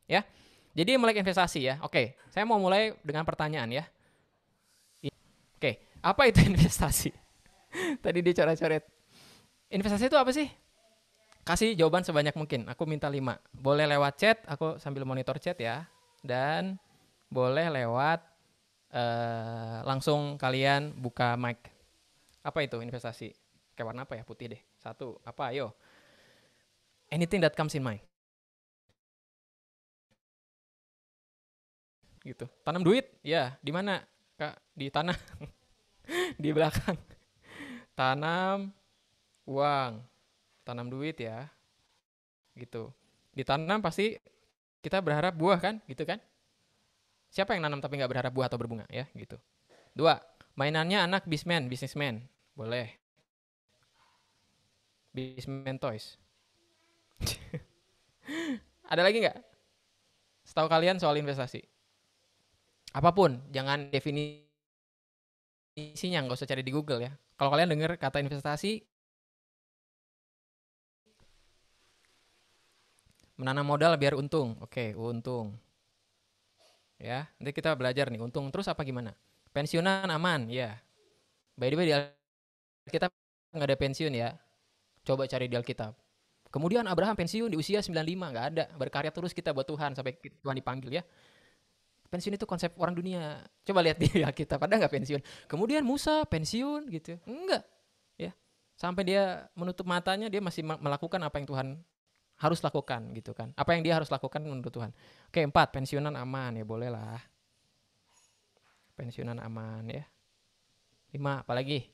ya. Jadi melek investasi ya. Oke, saya mau mulai dengan pertanyaan ya. Oke, apa itu investasi? Tadi dicoret-coret. Investasi itu apa sih? Kasih jawaban sebanyak mungkin. Aku minta 5. Boleh lewat chat, aku sambil monitor chat ya. Dan boleh lewat langsung kalian buka mic. Apa itu investasi? Kayak warna apa ya? Putih deh. Satu, apa? Ayo. Anything that comes in mind. Gitu. Tanam duit? Ya, di mana? Kak, di tanah, di belakang. Tanam uang, tanam duit ya, gitu. Ditanam pasti kita berharap buah kan, gitu kan? Siapa yang nanam tapi nggak berharap buah atau berbunga ya, gitu. Dua, mainannya anak businessman, boleh. Businessman toys. Ada lagi nggak? Setahu kalian soal investasi? Apapun, jangan definisinya, nggak usah cari di Google ya. Kalau kalian dengar kata investasi, menanam modal biar untung. Oke, untung. Ya, nanti kita belajar nih untung. Terus apa gimana? Pensiunan aman, ya. By the way, di Alkitab nggak ada pensiun ya. Coba cari di Alkitab. Kemudian Abraham pensiun di usia 95, nggak ada. Berkarya terus kita buat Tuhan sampai Tuhan dipanggil ya. Pensiun itu konsep orang dunia. Coba lihat di Alkitab, ada nggak pensiun? Kemudian Musa pensiun gitu. Enggak. Ya. Sampai dia menutup matanya, dia masih melakukan apa yang Tuhan harus lakukan gitu kan. Apa yang dia harus lakukan menurut Tuhan. Oke, 4, pensiunan aman ya boleh lah. Pensiunan aman ya. 5, apalagi?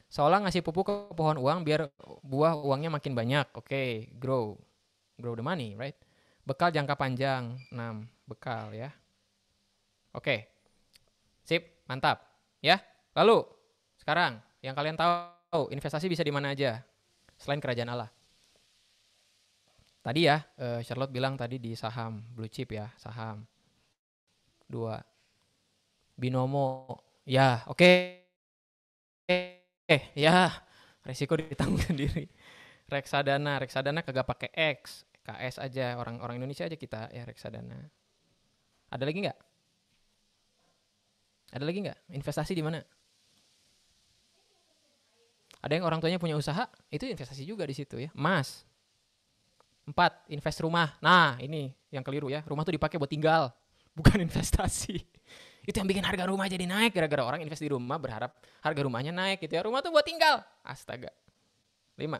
Seolah ngasih pupuk ke pohon uang biar buah uangnya makin banyak. Oke, grow. Grow the money, right? Bekal jangka panjang. 6, bekal ya. Oke, sip, mantap. Ya, lalu sekarang yang kalian tahu investasi bisa di mana aja selain kerajaan Allah. Tadi ya, Charlotte bilang tadi di saham, blue chip ya, saham. 2, binomo. Ya, oke. Ya, resiko ditanggung sendiri. Reksadana kagak pakai X, KS aja, orang Indonesia aja kita ya reksadana. Ada lagi nggak? Ada lagi nggak? Investasi di mana? Ada yang orang tuanya punya usaha, itu investasi juga di situ ya. Emas. 4, invest rumah. Nah, ini yang keliru ya. Rumah tuh dipakai buat tinggal, bukan investasi. Itu yang bikin harga rumah jadi naik gara-gara orang invest di rumah berharap harga rumahnya naik gitu ya. Rumah tuh buat tinggal. Astaga. 5,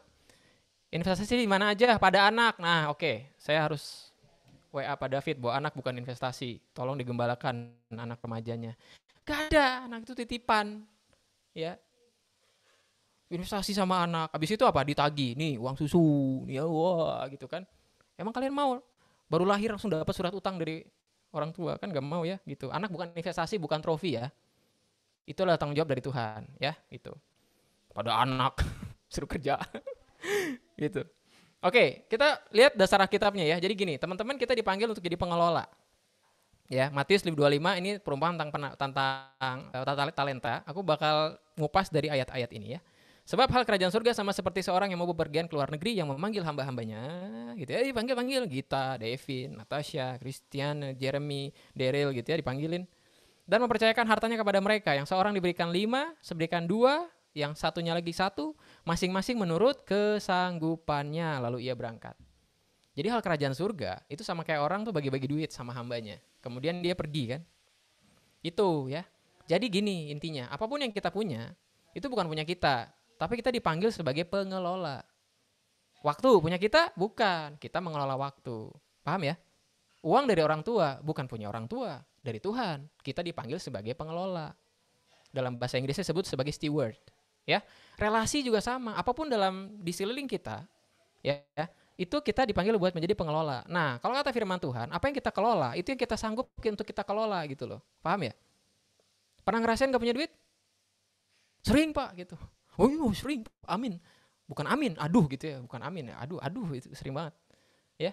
investasi di mana aja pada anak. Nah, oke, saya harus WA Pak David bahwa anak bukan investasi. Tolong digembalakan anak remajanya. Gak ada, anak itu titipan. Ya, investasi sama anak. Habis itu apa? Ditagi. Nih, uang susu. Nih, ya, wah, gitu kan. Emang kalian mau? Baru lahir langsung dapat surat utang dari orang tua kan gak mau ya gitu. Anak bukan investasi, bukan trofi ya. Itulah tanggung jawab dari Tuhan ya, gitu. Pada anak suruh kerja gitu. Oke, kita lihat dasar Alkitabnya ya. Jadi gini, teman-teman kita dipanggil untuk jadi pengelola. Ya, Matius 5:25 ini perumpamaan tentang talenta. Aku bakal ngupas dari ayat-ayat ini ya. Sebab hal kerajaan surga sama seperti seorang yang mau bepergian ke luar negeri yang memanggil hamba-hambanya, gitu ya, dipanggil-panggil Gita, Devin, Natasha, Christian, Jeremy, Daryl gitu ya, dipanggilin dan mempercayakan hartanya kepada mereka. Yang seorang diberikan 5, seberikan 2, yang satunya lagi 1, masing-masing menurut kesanggupannya. Lalu ia berangkat. Jadi hal kerajaan surga itu sama kayak orang tuh bagi-bagi duit sama hambanya. Kemudian dia pergi kan. Itu ya. Jadi gini intinya, apapun yang kita punya, itu bukan punya kita. Tapi kita dipanggil sebagai pengelola. Waktu punya kita? Bukan. Kita mengelola waktu. Paham ya? Uang dari orang tua bukan punya orang tua, dari Tuhan. Kita dipanggil sebagai pengelola. Dalam bahasa Inggrisnya disebut sebagai steward. Ya, relasi juga sama. Apapun dalam di sekeliling kita, ya, itu kita dipanggil buat menjadi pengelola. Nah, kalau kata firman Tuhan, apa yang kita kelola, itu yang kita sanggup untuk kita kelola gitu loh. Paham ya? Pernah ngerasain gak punya duit? Sering pak gitu. Oh iya sering, amin. Bukan amin, aduh gitu ya. Bukan amin ya, aduh, aduh itu sering banget. Ya,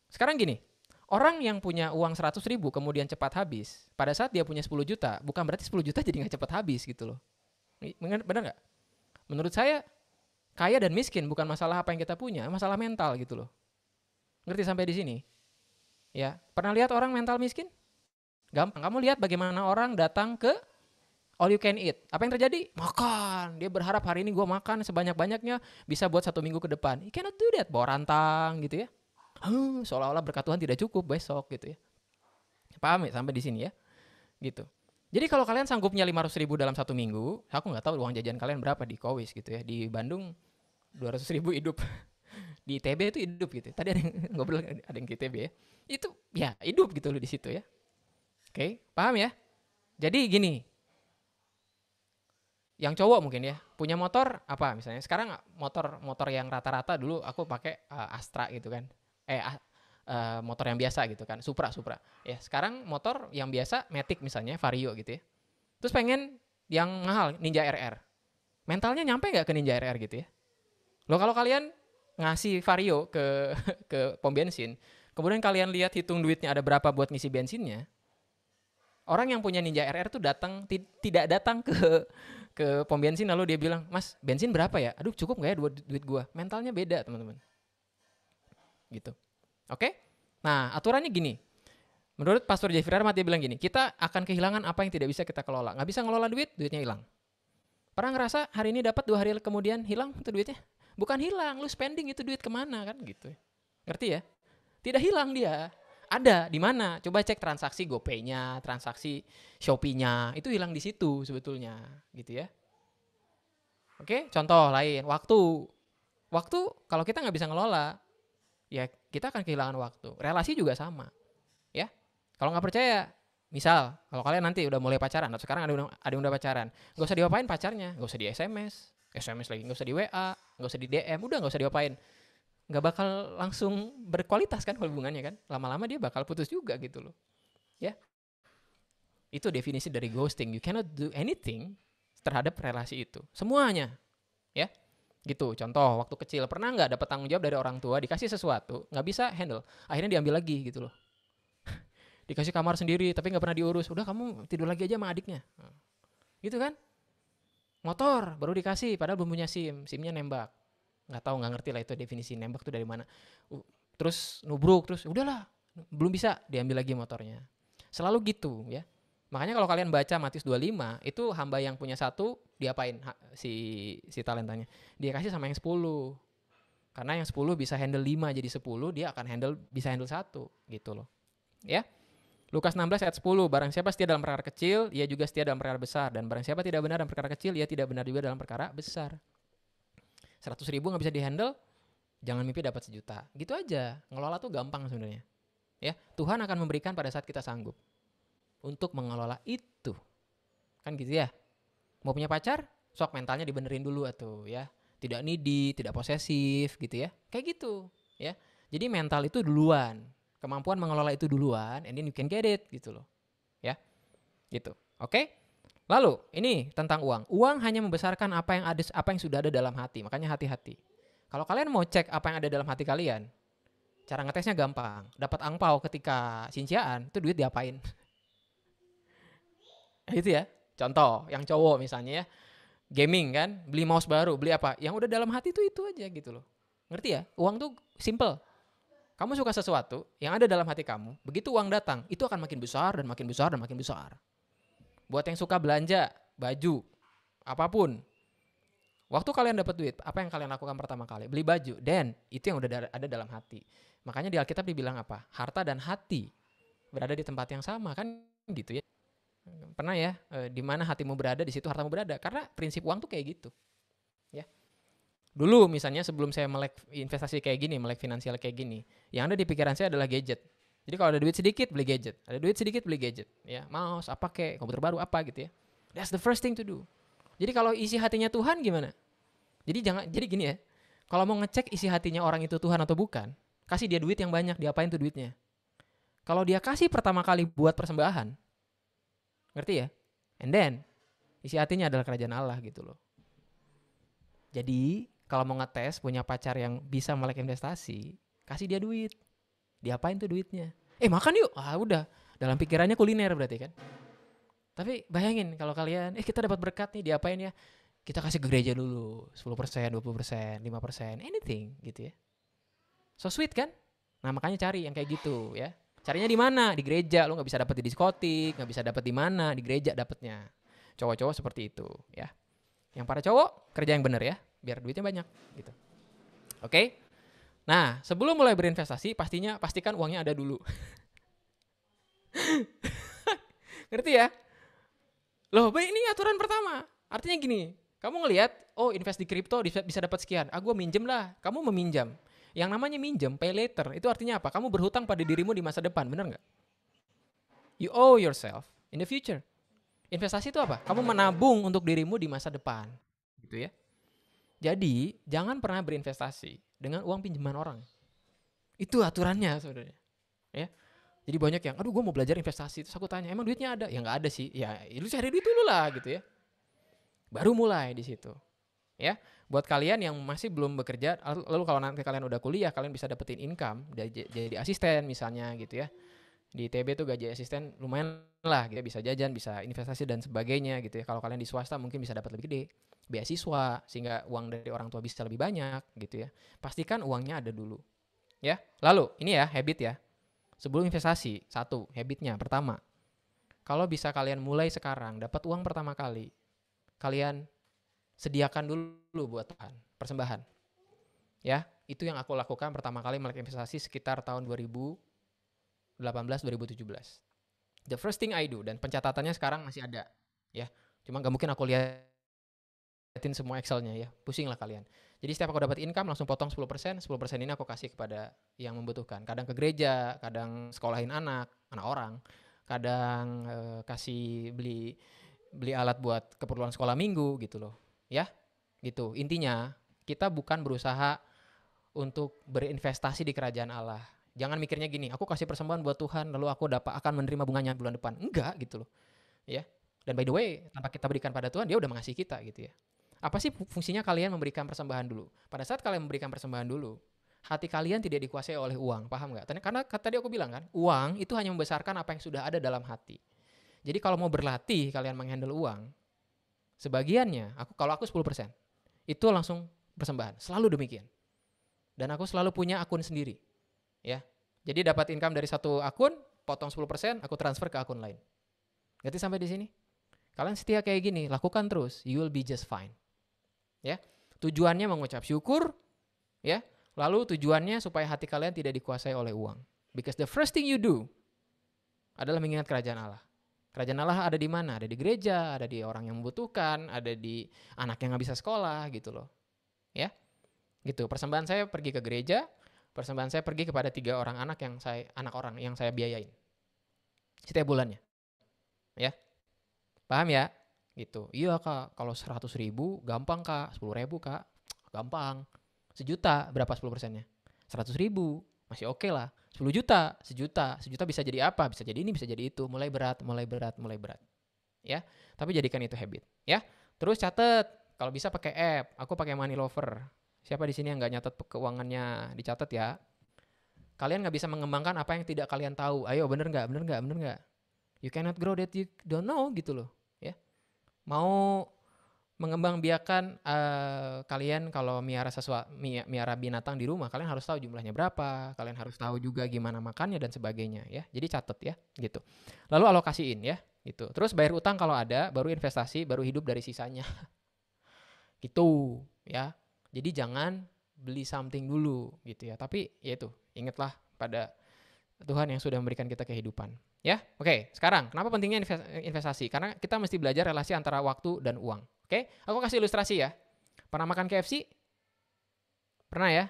sekarang gini, orang yang punya uang 100.000 kemudian cepat habis, pada saat dia punya 10 juta, bukan berarti 10 juta jadi gak cepat habis gitu loh. Benar gak? Menurut saya, kaya dan miskin bukan masalah apa yang kita punya, masalah mental gitu loh. Ngerti sampai di sini? Ya, pernah lihat orang mental miskin? Gampang. Kamu lihat bagaimana orang datang ke all you can eat. Apa yang terjadi? Makan. Dia berharap hari ini gue makan sebanyak-banyaknya bisa buat 1 minggu ke depan. You cannot do that. Bawa rantang gitu ya. Seolah-olah berkat Tuhan tidak cukup besok gitu ya. Paham ya sampai di sini ya? Gitu. Jadi kalau kalian sanggupnya 500.000 dalam 1 minggu, aku nggak tahu uang jajan kalian berapa di Kowis gitu ya. Di Bandung 200.000 hidup. Di ITB itu hidup gitu. Tadi ada yang ngobrol, ada yang ke ITB ya. Itu ya hidup gitu loh di situ ya. Oke, paham ya? Jadi gini, yang cowok mungkin ya punya motor apa misalnya sekarang motor yang rata-rata dulu aku pakai Astra gitu kan motor yang biasa gitu kan Supra ya sekarang motor yang biasa Matic misalnya Vario gitu ya terus pengen yang mahal Ninja RR mentalnya nyampe nggak ke Ninja RR gitu ya lo kalau kalian ngasih Vario ke ke pom bensin kemudian kalian lihat hitung duitnya ada berapa buat ngisi bensinnya orang yang punya Ninja RR tuh tidak datang ke pom bensin lalu dia bilang, "Mas, bensin berapa ya? Aduh, cukup nggak ya duit gua?" Mentalnya beda, teman-teman. Gitu. Oke? Nah, aturannya gini. Menurut Pastor Jeffrey Rahmat dia bilang gini, kita akan kehilangan apa yang tidak bisa kita kelola. Nggak bisa ngelola duit, duitnya hilang. Pernah ngerasa hari ini dapat 2 hari kemudian hilang itu duitnya? Bukan hilang, lu spending itu duit kemana kan gitu. Ngerti ya? Tidak hilang dia. Ada di mana? Coba cek transaksi GoPay-nya, transaksi Shopee-nya, itu hilang di situ sebetulnya, gitu ya. Oke, contoh lain, waktu. Waktu kalau kita nggak bisa ngelola, ya kita akan kehilangan waktu. Relasi juga sama, ya. Kalau nggak percaya, misal kalau kalian nanti udah mulai pacaran, atau sekarang ada yang udah pacaran, nggak usah diapain pacarnya, nggak usah di SMS lagi, nggak usah di WA, nggak usah di DM, udah nggak usah diapain. Nggak bakal langsung berkualitas kan hubungannya kan, lama-lama dia bakal putus juga gitu loh ya. Itu definisi dari ghosting, you cannot do anything terhadap relasi itu semuanya ya gitu. Contoh waktu kecil pernah nggak dapat tanggung jawab dari orang tua, dikasih sesuatu nggak bisa handle, akhirnya diambil lagi gitu loh. Dikasih kamar sendiri tapi nggak pernah diurus, udah kamu tidur lagi aja sama adiknya gitu kan. Motor baru dikasih padahal belum punya simnya nembak, nggak tahu, nggak ngerti lah itu definisi nembak tuh dari mana. Terus nubruk, terus udahlah belum bisa, diambil lagi motornya. Selalu gitu ya. Makanya kalau kalian baca Matius 25 itu hamba yang punya 1 diapain si talentanya, dia kasih sama yang 10 karena yang 10 bisa handle 5 jadi 10, dia akan bisa handle 1 gitu loh ya. Lukas 16 ayat 10, barang siapa setia dalam perkara kecil, ia juga setia dalam perkara besar, dan barang siapa tidak benar dalam perkara kecil, ia tidak benar juga dalam perkara besar. 100.000 nggak bisa dihandle, jangan mimpi dapat 1 juta. Gitu aja. Ngelola tuh gampang sebenarnya. Ya, Tuhan akan memberikan pada saat kita sanggup untuk mengelola itu. Kan gitu ya. Mau punya pacar, sok mentalnya dibenerin dulu atuh ya. Tidak needy, tidak posesif gitu ya. Kayak gitu, ya. Jadi mental itu duluan. Kemampuan mengelola itu duluan, and then you can get it gitu loh. Ya. Gitu. Oke? Lalu, ini tentang uang. Uang hanya membesarkan apa yang sudah ada dalam hati. Makanya hati-hati. Kalau kalian mau cek apa yang ada dalam hati kalian, cara ngetesnya gampang. Dapat angpau ketika cinciaan, itu duit diapain? Itu ya. Contoh, yang cowok misalnya ya, gaming kan, beli mouse baru, beli apa? Yang udah dalam hati itu aja gitu loh. Ngerti ya? Uang tuh simple. Kamu suka sesuatu, yang ada dalam hati kamu, begitu uang datang, itu akan makin besar dan makin besar dan makin besar. Buat yang suka belanja, baju, apapun, waktu kalian dapat duit, apa yang kalian lakukan pertama kali? Beli baju, dan itu yang udah ada dalam hati. Makanya di Alkitab dibilang apa? Harta dan hati berada di tempat yang sama, kan gitu ya. Pernah ya, di mana hatimu berada, di situ hartamu berada. Karena prinsip uang tuh kayak gitu. Ya. Dulu misalnya sebelum saya melek investasi kayak gini, melek finansial kayak gini, yang ada di pikiran saya adalah gadget. Jadi kalau ada duit sedikit beli gadget, ada duit sedikit beli gadget, ya mouse apa kayak komputer baru apa gitu ya. That's the first thing to do. Jadi kalau isi hatinya Tuhan gimana? Jadi gini ya, kalau mau ngecek isi hatinya orang itu Tuhan atau bukan, kasih dia duit yang banyak, diapain tuh duitnya? Kalau dia kasih pertama kali buat persembahan, ngerti ya? And then isi hatinya adalah kerajaan Allah gitu loh. Jadi kalau mau ngetes punya pacar yang bisa melek investasi, kasih dia duit. Diapain tuh duitnya? Makan yuk. Udah. Dalam pikirannya kuliner berarti kan. Tapi bayangin kalau kalian, kita dapat berkat nih, diapain ya? Kita kasih ke gereja dulu. 10%, 20%, 5%, anything gitu ya. So sweet kan? Nah makanya cari yang kayak gitu ya. Carinya di mana? Di gereja. Lu nggak bisa dapet di diskotik, nggak bisa dapet di mana, di gereja dapetnya. Cowok-cowok seperti itu, ya. Yang para cowok kerja yang bener ya, biar duitnya banyak, gitu. Oke? Nah, sebelum mulai berinvestasi, pastikan uangnya ada dulu. Ngerti ya? Loh, ini aturan pertama. Artinya gini, kamu ngelihat, oh invest di kripto bisa dapat sekian. Gue minjem lah. Kamu meminjam. Yang namanya minjem, pay later, itu artinya apa? Kamu berhutang pada dirimu di masa depan, benar nggak? You owe yourself in the future. Investasi itu apa? Kamu menabung untuk dirimu di masa depan, gitu ya. Jadi jangan pernah berinvestasi dengan uang pinjaman orang. Itu aturannya sebenarnya. Ya. Jadi banyak yang, aduh gue mau belajar investasi. Terus aku tanya, emang duitnya ada? Ya nggak ada sih. Ya lu cari duit dulu lah gitu ya. Baru mulai di situ. Ya, buat kalian yang masih belum bekerja, lalu kalau nanti kalian udah kuliah, kalian bisa dapetin income jadi asisten misalnya gitu ya. Di ITB tuh gaji asisten lumayan lah, gitu, bisa jajan, bisa investasi dan sebagainya gitu ya. Kalau kalian di swasta mungkin bisa dapat lebih gede, beasiswa sehingga uang dari orang tua bisa lebih banyak gitu ya. Pastikan uangnya ada dulu. Ya. Lalu ini ya habit ya. Sebelum investasi, satu habitnya pertama. Kalau bisa kalian mulai sekarang dapat uang pertama kali, kalian sediakan dulu buat Tuhan, persembahan. Ya, itu yang aku lakukan pertama kali melek investasi sekitar tahun 2018-2017. The first thing I do, dan pencatatannya sekarang masih ada. Ya, cuma gak mungkin aku liatin semua Excelnya ya, pusing lah kalian. Jadi setiap aku dapat income langsung potong 10%, 10% ini aku kasih kepada yang membutuhkan. Kadang ke gereja, kadang sekolahin anak orang, kadang kasih beli alat buat keperluan sekolah minggu gitu loh. Ya, gitu. Intinya kita bukan berusaha untuk berinvestasi di kerajaan Allah. Jangan mikirnya gini, aku kasih persembahan buat Tuhan, lalu aku akan menerima bunganya bulan depan. Enggak gitu loh. Ya. Dan by the way, tanpa kita berikan pada Tuhan, dia udah mengasihi kita gitu ya. Apa sih fungsinya kalian memberikan persembahan dulu? Pada saat kalian memberikan persembahan dulu, hati kalian tidak dikuasai oleh uang, paham nggak? Karena tadi aku bilang kan, uang itu hanya membesarkan apa yang sudah ada dalam hati. Jadi kalau mau berlatih kalian menghandle uang, sebagiannya, kalau aku 10%, itu langsung persembahan. Selalu demikian. Dan aku selalu punya akun sendiri. Ya. Jadi dapat income dari satu akun, potong 10%, aku transfer ke akun lain. Ngerti sampai di sini? Kalian setia kayak gini, lakukan terus, you will be just fine. Ya. Tujuannya mengucap syukur, ya. Lalu tujuannya supaya hati kalian tidak dikuasai oleh uang. Because the first thing you do adalah mengingat kerajaan Allah. Kerajaan Allah ada di mana? Ada di gereja, ada di orang yang membutuhkan, ada di anak yang nggak bisa sekolah gitu loh. Ya. Gitu. Persembahan saya pergi ke gereja, persembahan saya pergi kepada 3 orang anak yang saya biayain setiap bulannya. Ya. Paham ya? Gitu. Iya Kak, kalau 100.000 gampang Kak, 10.000 Kak, gampang. 1 juta berapa 10%-nya? 100.000 masih oke lah. 10 juta, 1 juta bisa jadi apa? Bisa jadi ini, bisa jadi itu. Mulai berat. Ya, tapi jadikan itu habit. Ya, terus catat. Kalau bisa pakai app. Aku pakai Money Lover. Siapa di sini yang nggak nyatet keuangannya? Dicatat ya. Kalian nggak bisa mengembangkan apa yang tidak kalian tahu. Ayo, bener nggak? You cannot grow that you don't know gitu loh. Ya, mau mengembangbiakan kalian kalau miara binatang di rumah, kalian harus tahu jumlahnya berapa, kalian harus tahu juga gimana makannya dan sebagainya ya. Jadi catat ya, gitu. Lalu alokasiin ya, gitu. Terus bayar utang kalau ada, baru investasi, baru hidup dari sisanya. Gitu ya. Jadi jangan beli something dulu gitu ya. Tapi ya itu, ingatlah pada Tuhan yang sudah memberikan kita kehidupan. Ya, oke. Sekarang kenapa pentingnya investasi? Karena kita mesti belajar relasi antara waktu dan uang. Oke, aku kasih ilustrasi ya. Pernah makan KFC? Pernah ya?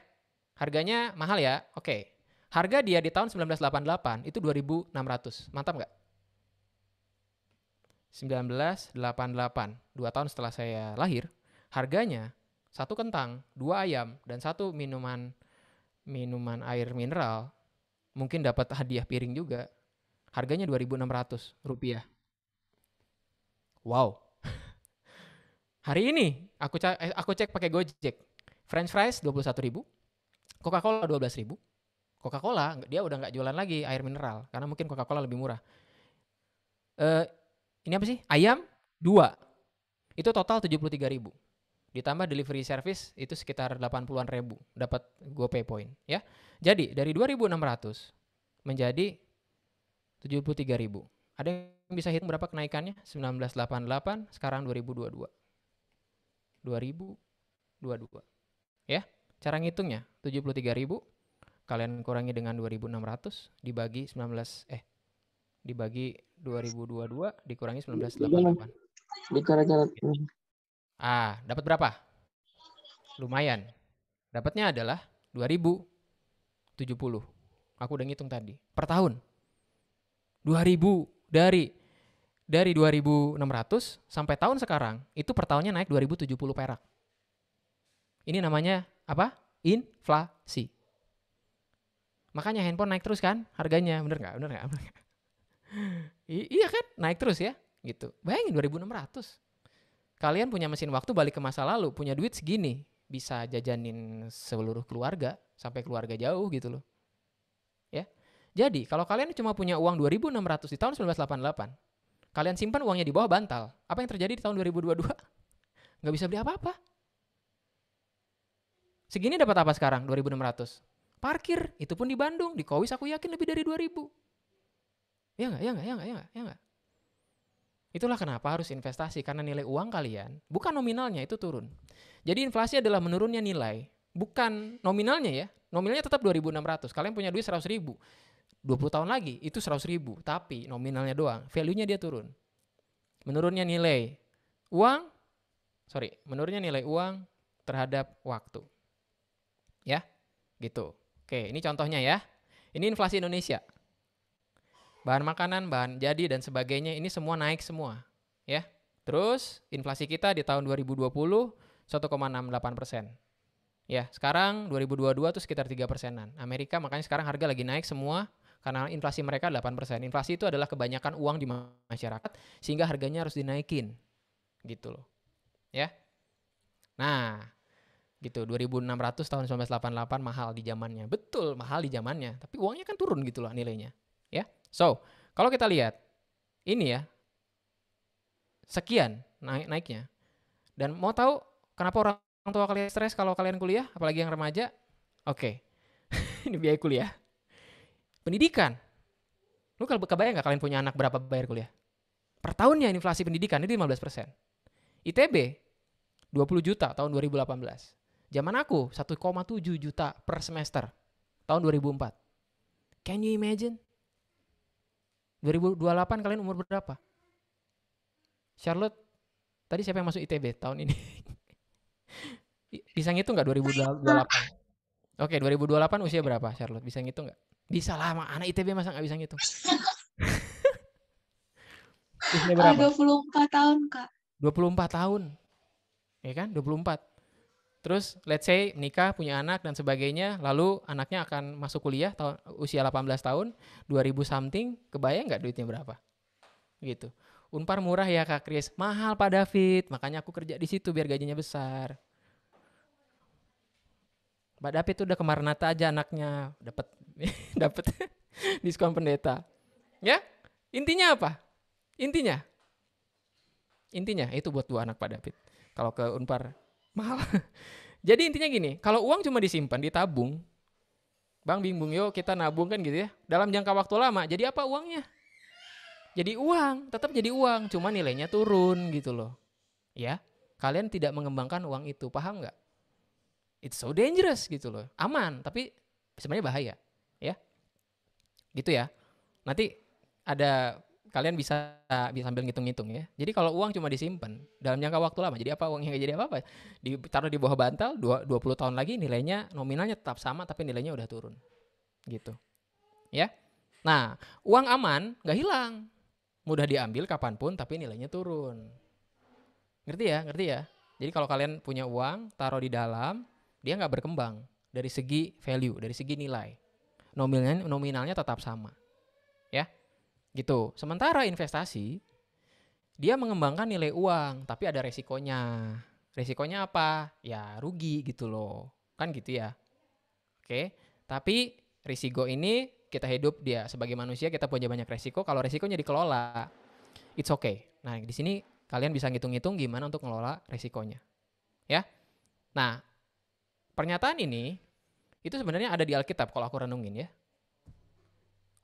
Harganya mahal ya? Oke. Harga dia di tahun 1988 itu 2.600. Mantap nggak? 1988, 2 tahun setelah saya lahir, harganya 1 kentang, 2 ayam, dan 1 minuman air mineral, mungkin dapat hadiah piring juga. Harganya 2.600 rupiah. Wow. Hari ini aku cek pakai Gojek. French fries 21.000, Coca-Cola 12.000. Coca-Cola dia udah nggak jualan lagi air mineral karena mungkin Coca-Cola lebih murah. Ini apa sih? Ayam 2. Itu total 73.000. Ditambah delivery service itu sekitar 80-an ribu dapat GoPay point ya. Jadi dari 2.600 menjadi 73.000. Ada yang bisa hitung berapa kenaikannya? 1988, sekarang 2022. 2022. Ya, cara ngitungnya 73.000 kalian kurangi dengan 2.600 dibagi 2022 dikurangi 1988. Dicoret-coret. Dapat berapa? Lumayan. Dapatnya adalah 2070. Aku udah ngitung tadi. Per tahun. 2000 dari 2.600 sampai tahun sekarang itu per tahunnya naik 2.070 perak. Ini namanya apa? Inflasi. Makanya handphone naik terus kan harganya, bener nggak? Iya kan, naik terus ya, gitu. Bayangin 2.600. Kalian punya mesin waktu balik ke masa lalu, punya duit segini, bisa jajanin seluruh keluarga sampai keluarga jauh gitu loh. Ya. Jadi kalau kalian cuma punya uang 2.600 di tahun 1988, kalian simpan uangnya di bawah bantal. Apa yang terjadi di tahun 2022? Nggak bisa beli apa-apa. Segini dapat apa sekarang 2.600? Parkir, itu pun di Bandung, di Kowis aku yakin lebih dari 2.000. Ya nggak. Itulah kenapa harus investasi, karena nilai uang kalian, bukan nominalnya itu turun. Jadi inflasi adalah menurunnya nilai, bukan nominalnya ya. Nominalnya tetap 2.600, kalian punya duit 100.000. 20 tahun lagi itu 100.000, tapi nominalnya doang, value-nya dia turun. Menurunnya nilai uang terhadap waktu. Ya, gitu. Oke, ini contohnya ya. Ini inflasi Indonesia. Bahan makanan, bahan jadi dan sebagainya ini semua naik semua, ya. Terus inflasi kita di tahun 2020 1,68%. Ya, sekarang 2022 tuh sekitar 3%-an. Amerika makanya sekarang harga lagi naik semua karena inflasi mereka 8%. Inflasi itu adalah kebanyakan uang di masyarakat sehingga harganya harus dinaikin. Gitu loh. Ya. Nah, gitu 2.600 tahun 1988 mahal di zamannya, betul mahal di zamannya, tapi uangnya kan turun gitu loh nilainya, ya. So kalau kita lihat ini ya, sekian naiknya. Dan mau tahu kenapa orang tua kalian stres kalau kalian kuliah, apalagi yang remaja? Oke. Ini biaya kuliah, pendidikan. Lu kalau kebayang nggak kalian punya anak berapa bayar kuliah per tahunnya? Inflasi pendidikan itu 15%. ITB 20 juta tahun 2018. Zaman aku 1,7 juta per semester tahun 2004. Can you imagine? 2028 kalian umur berapa? Charlotte, tadi siapa yang masuk ITB tahun ini? Bisa ngitung nggak 2028? Oke, 2028 usia berapa Charlotte? Bisa ngitung nggak? Bisa lah, anak ITB masa nggak bisa ngitung? Usia berapa? 24 tahun, Kak. 24 tahun. Ya kan? 24. Terus let's say nikah, punya anak dan sebagainya, lalu anaknya akan masuk kuliah usia 18 tahun, 2000 something, kebayang nggak duitnya berapa? Gitu. Unpar murah ya Kak Kris, mahal Pak David, makanya aku kerja di situ biar gajinya besar. Pak David tuh udah ke Maranatha aja anaknya, dapat dapat diskon pendeta. Ya? Intinya apa? Intinya itu buat 2 anak Pak David. Kalau ke Unpar mahal. Jadi intinya gini, kalau uang cuma disimpan, ditabung, Bang bingung yuk kita nabung kan gitu ya. Dalam jangka waktu lama, jadi apa uangnya? Jadi uang, tetap jadi uang, cuma nilainya turun gitu loh. Ya, kalian tidak mengembangkan uang itu, paham nggak? It's so dangerous gitu loh. Aman, tapi sebenarnya bahaya. Ya, gitu ya. Nanti ada kalian bisa sambil ngitung-ngitung ya. Jadi kalau uang cuma disimpan dalam jangka waktu lama, jadi apa uangnya nggak jadi apa-apa? Ditaruh di bawah bantal 20 tahun lagi nilainya nominalnya tetap sama tapi nilainya udah turun. Gitu. Ya. Nah, uang aman nggak hilang. Mudah diambil kapanpun tapi nilainya turun. Ngerti ya? Jadi kalau kalian punya uang, taruh di dalam, dia nggak berkembang dari segi value, dari segi nilai. Nominalnya tetap sama. Ya. Gitu. Sementara investasi dia mengembangkan nilai uang, tapi ada resikonya. Resikonya apa? Ya rugi gitu loh. Kan gitu ya. Oke. Tapi risiko ini kita hidup dia sebagai manusia kita punya banyak resiko. Kalau resikonya dikelola, it's okay. Nah di sini kalian bisa ngitung-ngitung gimana untuk ngelola resikonya. Ya. Nah pernyataan ini itu sebenarnya ada di Alkitab kalau aku renungin ya.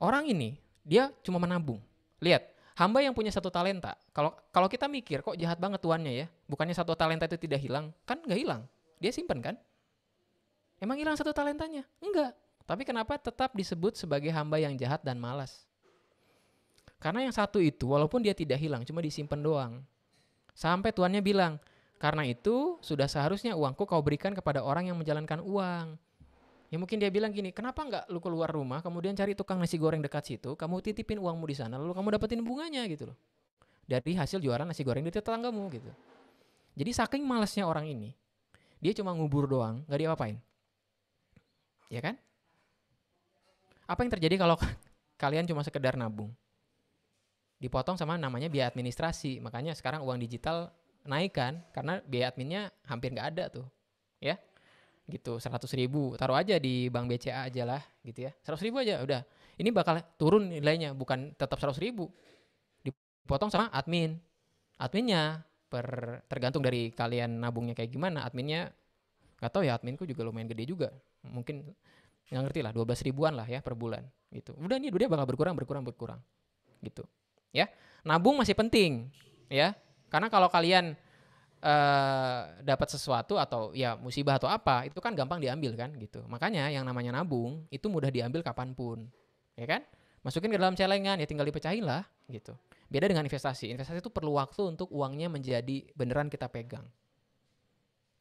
Orang ini Dia cuma menabung. Lihat, hamba yang punya satu talenta. Kalau kita mikir kok jahat banget tuannya ya. Bukannya satu talenta itu tidak hilang? Kan nggak hilang. Dia simpen kan? Emang hilang satu talentanya? Enggak. Tapi kenapa tetap disebut sebagai hamba yang jahat dan malas? Karena yang satu itu walaupun dia tidak hilang, cuma disimpan doang. Sampai tuannya bilang, karena itu sudah seharusnya uangku kau berikan kepada orang yang menjalankan uang. Ya mungkin dia bilang gini, kenapa nggak lu keluar rumah, kemudian cari tukang nasi goreng dekat situ, kamu titipin uangmu di sana, lalu kamu dapetin bunganya gitu loh. Dari hasil jualan nasi goreng di tetanggamu gitu. Jadi saking malasnya orang ini, dia cuma ngubur doang, nggak diapa-apain. Ya kan? Apa yang terjadi kalau kalian cuma sekedar nabung? Dipotong sama namanya biaya administrasi. Makanya sekarang uang digital naik kan, karena biaya adminnya hampir nggak ada tuh. Ya, gitu 100.000 taruh aja di bank BCA aja lah gitu ya, 100.000 aja udah, ini bakal turun nilainya, bukan tetap 100.000, dipotong sama adminnya tergantung dari kalian nabungnya kayak gimana. Adminnya nggak tahu ya, adminku juga lumayan gede juga, mungkin nggak ngerti lah, 12 ribuan lah ya per bulan gitu. Udah nih dia bakal berkurang gitu ya. Nabung masih penting ya, karena kalau kalian dapat sesuatu atau ya musibah atau apa, itu kan gampang diambil kan gitu. Makanya yang namanya nabung itu mudah diambil kapanpun, ya kan? Masukin ke dalam celengan ya tinggal dipecahin lah gitu. Beda dengan investasi. Investasi itu perlu waktu untuk uangnya menjadi beneran kita pegang.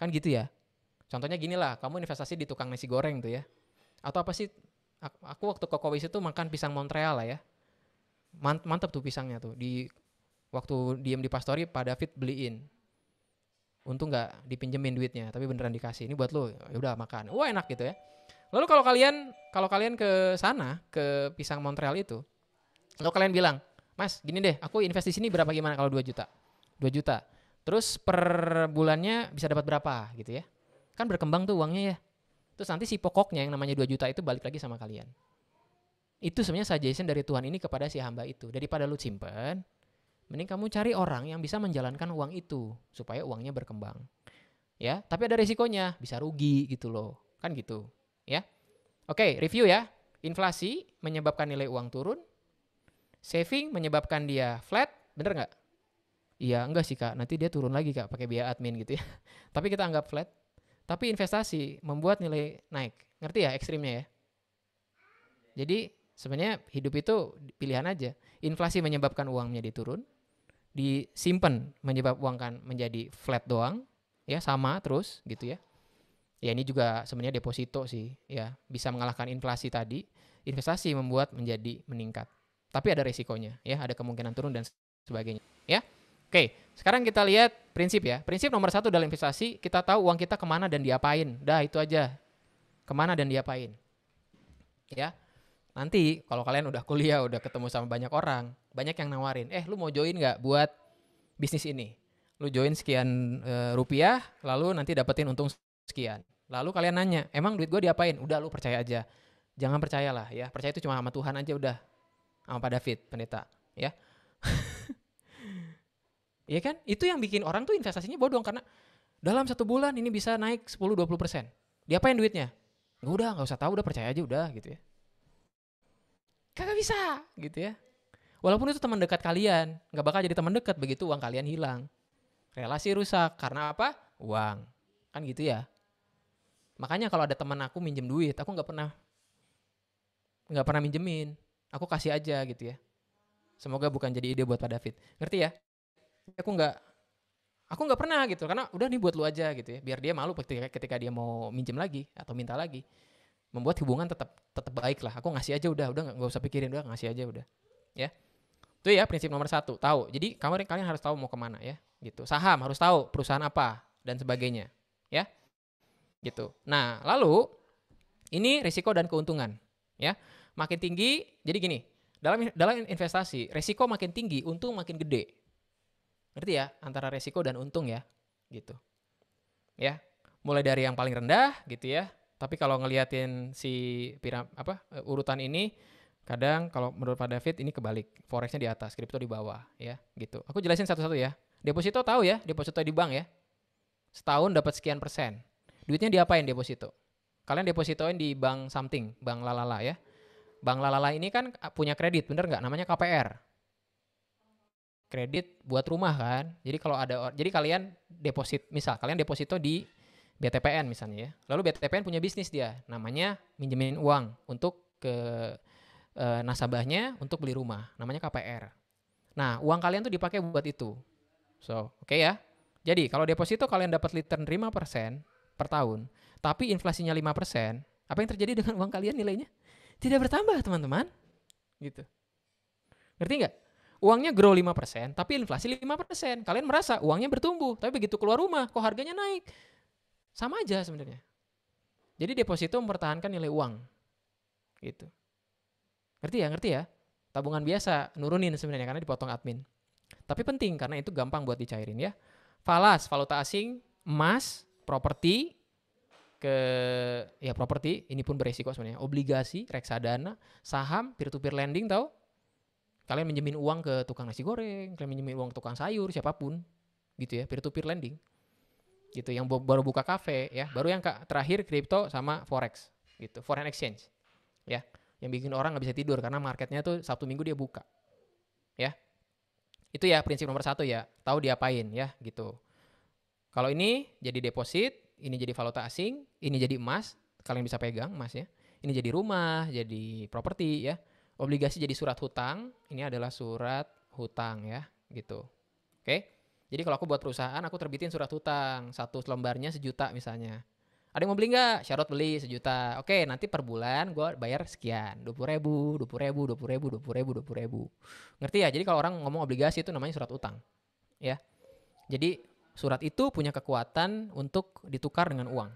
Kan gitu ya. Contohnya gini lah, kamu investasi di tukang nasi goreng tuh ya. Atau apa sih? Aku waktu ke Kowis itu makan pisang Montreal lah ya. Mantep tuh pisangnya tuh. Waktu diem di Pastori, Pak David beliin. Untung nggak dipinjemin duitnya, tapi beneran dikasih. Ini buat lo, ya udah makan. Wah enak gitu ya. Lalu kalau kalian ke sana, ke pisang Montreal itu, lalu kalian bilang, Mas, gini deh, aku invest di sini berapa gimana kalau 2 juta? 2 juta. Terus per bulannya bisa dapat berapa gitu ya? Kan berkembang tuh uangnya ya. Terus nanti si pokoknya yang namanya 2 juta itu balik lagi sama kalian. Itu sebenarnya suggestion dari Tuhan ini kepada si hamba itu. Daripada lu simpen, mending kamu cari orang yang bisa menjalankan uang itu supaya uangnya berkembang. Ya, tapi ada resikonya, bisa rugi gitu loh. Kan gitu, ya. Oke, review ya. Inflasi menyebabkan nilai uang turun. Saving menyebabkan dia flat, bener nggak? Iya, enggak sih Kak. Nanti dia turun lagi Kak pakai biaya admin gitu ya. Tapi kita anggap flat. Tapi investasi membuat nilai naik. Ngerti ya ekstrimnya ya? Jadi sebenarnya hidup itu pilihan aja. Inflasi menyebabkan uangnya diturun. Disimpan menyebab uang kan menjadi flat doang, ya sama terus gitu ya. Ya ini juga sebenarnya deposito sih, ya bisa mengalahkan inflasi tadi. Investasi membuat menjadi meningkat, tapi ada resikonya, ya ada kemungkinan turun dan sebagainya, ya. Oke, sekarang kita lihat prinsip ya. Prinsip nomor 1 dalam investasi, kita tahu uang kita kemana dan diapain. Dah itu aja, kemana dan diapain, ya. Nanti kalau kalian udah kuliah, udah ketemu sama banyak orang, banyak yang nawarin, lu mau join nggak buat bisnis ini? Lu join sekian rupiah, lalu nanti dapetin untung sekian. Lalu kalian nanya, emang duit gue diapain? Udah lu percaya aja. Jangan percayalah ya, percaya itu cuma sama Tuhan aja udah. Sama Pak David, pendeta. Ya. Iya kan? Itu yang bikin orang tuh investasinya bodong, karena dalam 1 bulan ini bisa naik 10-20%. Diapain duitnya? Udah gak usah tahu, udah percaya aja udah gitu ya. Kagak bisa gitu ya. Walaupun itu teman dekat kalian, gak bakal jadi teman dekat begitu uang kalian hilang. Relasi rusak, karena apa? Uang. Kan gitu ya. Makanya kalau ada teman aku minjem duit, aku gak pernah minjemin. Aku kasih aja gitu ya. Semoga bukan jadi ide buat Pak David. Ngerti ya? Aku nggak pernah gitu, karena udah nih buat lu aja gitu ya. Biar dia malu ketika dia mau minjem lagi atau minta lagi. Membuat hubungan tetap baik lah. Aku ngasih aja udah nggak usah pikirin, udah ngasih aja udah. Ya. Itu ya prinsip nomor 1, tahu. Jadi kalian harus tahu mau kemana ya. Gitu. Saham harus tahu perusahaan apa dan sebagainya. Ya. Gitu. Nah, lalu ini risiko dan keuntungan. Ya. Makin tinggi, jadi gini. Dalam investasi, risiko makin tinggi, untung makin gede. Ngerti ya? Antara risiko dan untung ya. Gitu. Ya. Mulai dari yang paling rendah gitu ya. Tapi kalau ngeliatin si urutan ini, kadang kalau menurut Pak David ini kebalik. Forexnya di atas, kripto di bawah ya, gitu. Aku jelasin satu-satu ya. Deposito tahu ya, deposito di bank ya. Setahun dapat sekian persen. Duitnya diapain deposito? Kalian depositoin di bank something, bank lalala ya. Bank Lalala ini kan punya kredit, bener nggak? Namanya KPR. Kredit buat rumah kan. Jadi kalau jadi kalian deposit, misal kalian deposito di BTPN misalnya ya. Lalu BTPN punya bisnis dia, namanya minjemin uang untuk ke nasabahnya untuk beli rumah, namanya KPR. Nah, uang kalian tuh dipakai buat itu. So, oke ya. Jadi, kalau deposito kalian dapat return 5% per tahun, tapi inflasinya 5%, apa yang terjadi dengan uang kalian nilainya? Tidak bertambah, teman-teman. Gitu. Ngerti nggak? Uangnya grow 5%, tapi inflasi 5%. Kalian merasa uangnya bertumbuh, tapi begitu keluar rumah, kok harganya naik? Sama aja sebenarnya. Jadi deposito mempertahankan nilai uang. Gitu. Ngerti ya? Tabungan biasa nurunin sebenarnya karena dipotong admin. Tapi penting karena itu gampang buat dicairin ya. Falas, valuta asing, emas, properti, properti ini pun beresiko sebenarnya. Obligasi, reksadana, saham, peer to peer lending tahu? Kalian minjemin uang ke tukang nasi goreng, kalian minjemin uang ke tukang sayur, siapapun. Gitu ya, peer to peer lending. Gitu, yang baru buka kafe ya. Baru yang terakhir kripto sama forex gitu, foreign exchange. Ya. Yang bikin orang nggak bisa tidur karena marketnya tuh Sabtu Minggu dia buka, ya. Itu ya prinsip nomor 1 ya, tahu diapain ya gitu. Kalau ini jadi deposit, ini jadi valuta asing, ini jadi emas, kalian bisa pegang emas ya. Ini jadi rumah, jadi properti ya. Obligasi jadi surat hutang, ini adalah surat hutang ya, gitu. Oke. Jadi kalau aku buat perusahaan, aku terbitin surat hutang, 1 lembarnya 1 juta misalnya. Ada yang mau beli nggak? Syarat beli 1 juta. Oke, nanti per bulan gue bayar sekian. 20.000, 20.000, 20.000, 20.000, 20.000. Ngerti ya? Jadi kalau orang ngomong obligasi itu namanya surat utang. Ya. Jadi surat itu punya kekuatan untuk ditukar dengan uang.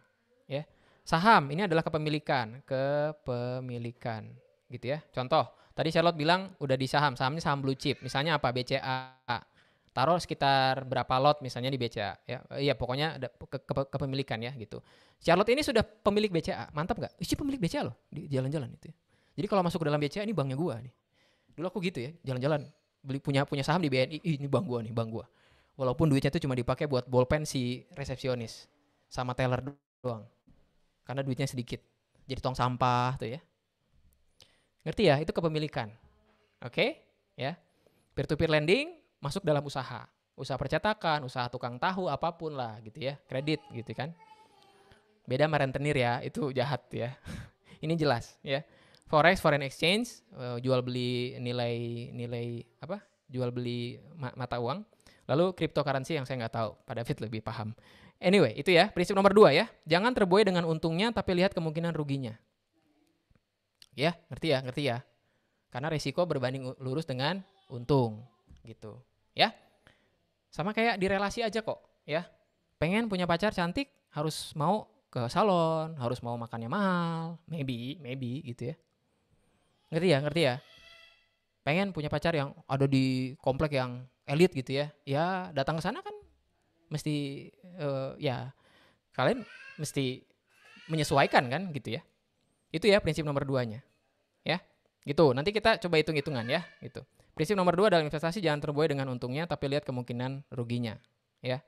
Ya. Saham ini adalah kepemilikan. Kepemilikan. Gitu ya. Contoh, tadi Charlotte bilang udah di saham. Sahamnya saham blue chip. Misalnya apa? BCA. Taruh sekitar berapa lot misalnya di BCA ya. Iya pokoknya ada kepemilikan ya gitu. Charlotte ini sudah pemilik BCA. Mantap enggak? Isi pemilik BCA loh di jalan-jalan itu ya. Jadi kalau masuk ke dalam BCA ini banknya gua nih. Dulu aku gitu ya, jalan-jalan beli punya saham di BNI, ini bank gua nih, bank gua. Walaupun duitnya itu cuma dipakai buat bolpen si resepsionis sama teller doang. Karena duitnya sedikit. Jadi tong sampah tuh ya. Ngerti ya? Itu kepemilikan. Oke? Ya. Peer to peer lending masuk dalam usaha percetakan, usaha tukang tahu, apapun lah gitu ya, kredit gitu kan. Beda sama rentenir ya, itu jahat ya. Ini jelas ya. Forex, foreign exchange, jual beli nilai apa? Jual beli mata uang. Lalu cryptocurrency yang saya nggak tahu, Pak David lebih paham. Anyway, itu ya, prinsip nomor 2 ya. Jangan terbuai dengan untungnya tapi lihat kemungkinan ruginya. Ya, ngerti ya? Karena risiko berbanding lurus dengan untung gitu ya. Sama kayak di relasi aja kok ya. Pengen punya pacar cantik harus mau ke salon, harus mau makannya mahal, maybe gitu ya. Ngerti ya? Pengen punya pacar yang ada di komplek yang elit gitu ya. Ya datang ke sana kan mesti ya kalian mesti menyesuaikan kan gitu ya. Itu ya prinsip nomor 2-nya. Ya. Gitu. Nanti kita coba hitung-hitungan ya gitu. Prinsip nomor 2 dalam investasi jangan terbuai dengan untungnya tapi lihat kemungkinan ruginya, ya.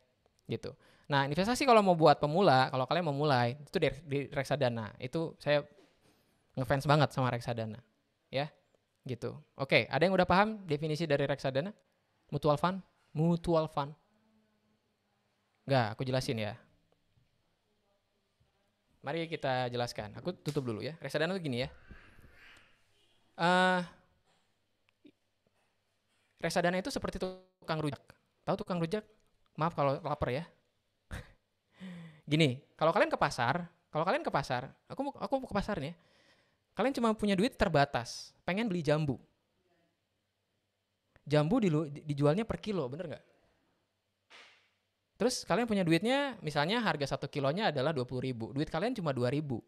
Gitu. Nah, investasi kalau mau buat pemula, kalau kalian mau mulai, itu di reksadana. Itu saya ngefans banget sama reksadana, ya. Gitu. Oke, ada yang udah paham definisi dari reksadana? Mutual fund? Enggak, aku jelasin ya. Mari kita jelaskan. Aku tutup dulu ya. Reksadana itu gini ya. Reksadana itu seperti tukang rujak. Tahu tukang rujak? Maaf kalau lapar ya. Gini, kalau kalian ke pasar, aku mau ke pasar nih ya. Kalian cuma punya duit terbatas, pengen beli jambu. Jambu dijualnya per kilo, bener nggak? Terus kalian punya duitnya, misalnya harga 1 kilonya adalah 20.000. Duit kalian cuma 2.000.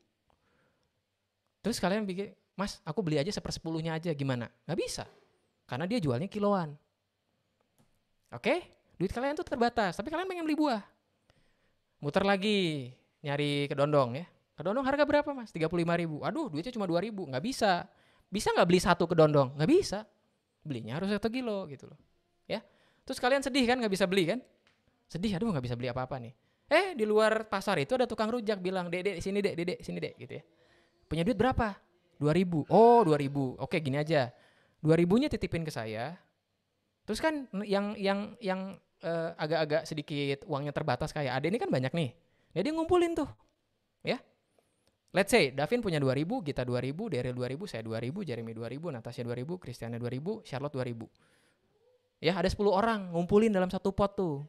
Terus kalian pikir, Mas, aku beli aja 1/10-nya aja, gimana? Nggak bisa. Karena dia jualnya kiloan. Oke? Duit kalian tuh terbatas, tapi kalian pengen beli buah. Muter lagi, nyari kedondong ya. Kedondong harga berapa mas? 35.000. Aduh duitnya cuma 2.000, nggak bisa. Bisa nggak beli 1 kedondong? Nggak bisa. Belinya harus 1 kilo gitu loh. Ya. Terus kalian sedih kan nggak bisa beli kan? Sedih, aduh nggak bisa beli apa-apa nih. Di luar pasar itu ada tukang rujak bilang, Dek, sini dek, gitu ya. Punya duit berapa? 2.000. Oh, 2.000. Oke, gini aja. 2.000-nya titipin ke saya. Terus kan yang agak-agak sedikit uangnya terbatas kayak Ade ini kan banyak nih. Jadi ngumpulin tuh, ya. Let's say Davin punya 2.000, Gita 2.000, Daryl 2.000, saya 2.000, Jeremy 2.000, Natasha 2.000, Christiana 2.000, Charlotte 2.000. Ya, ada 10 orang ngumpulin dalam satu pot tuh.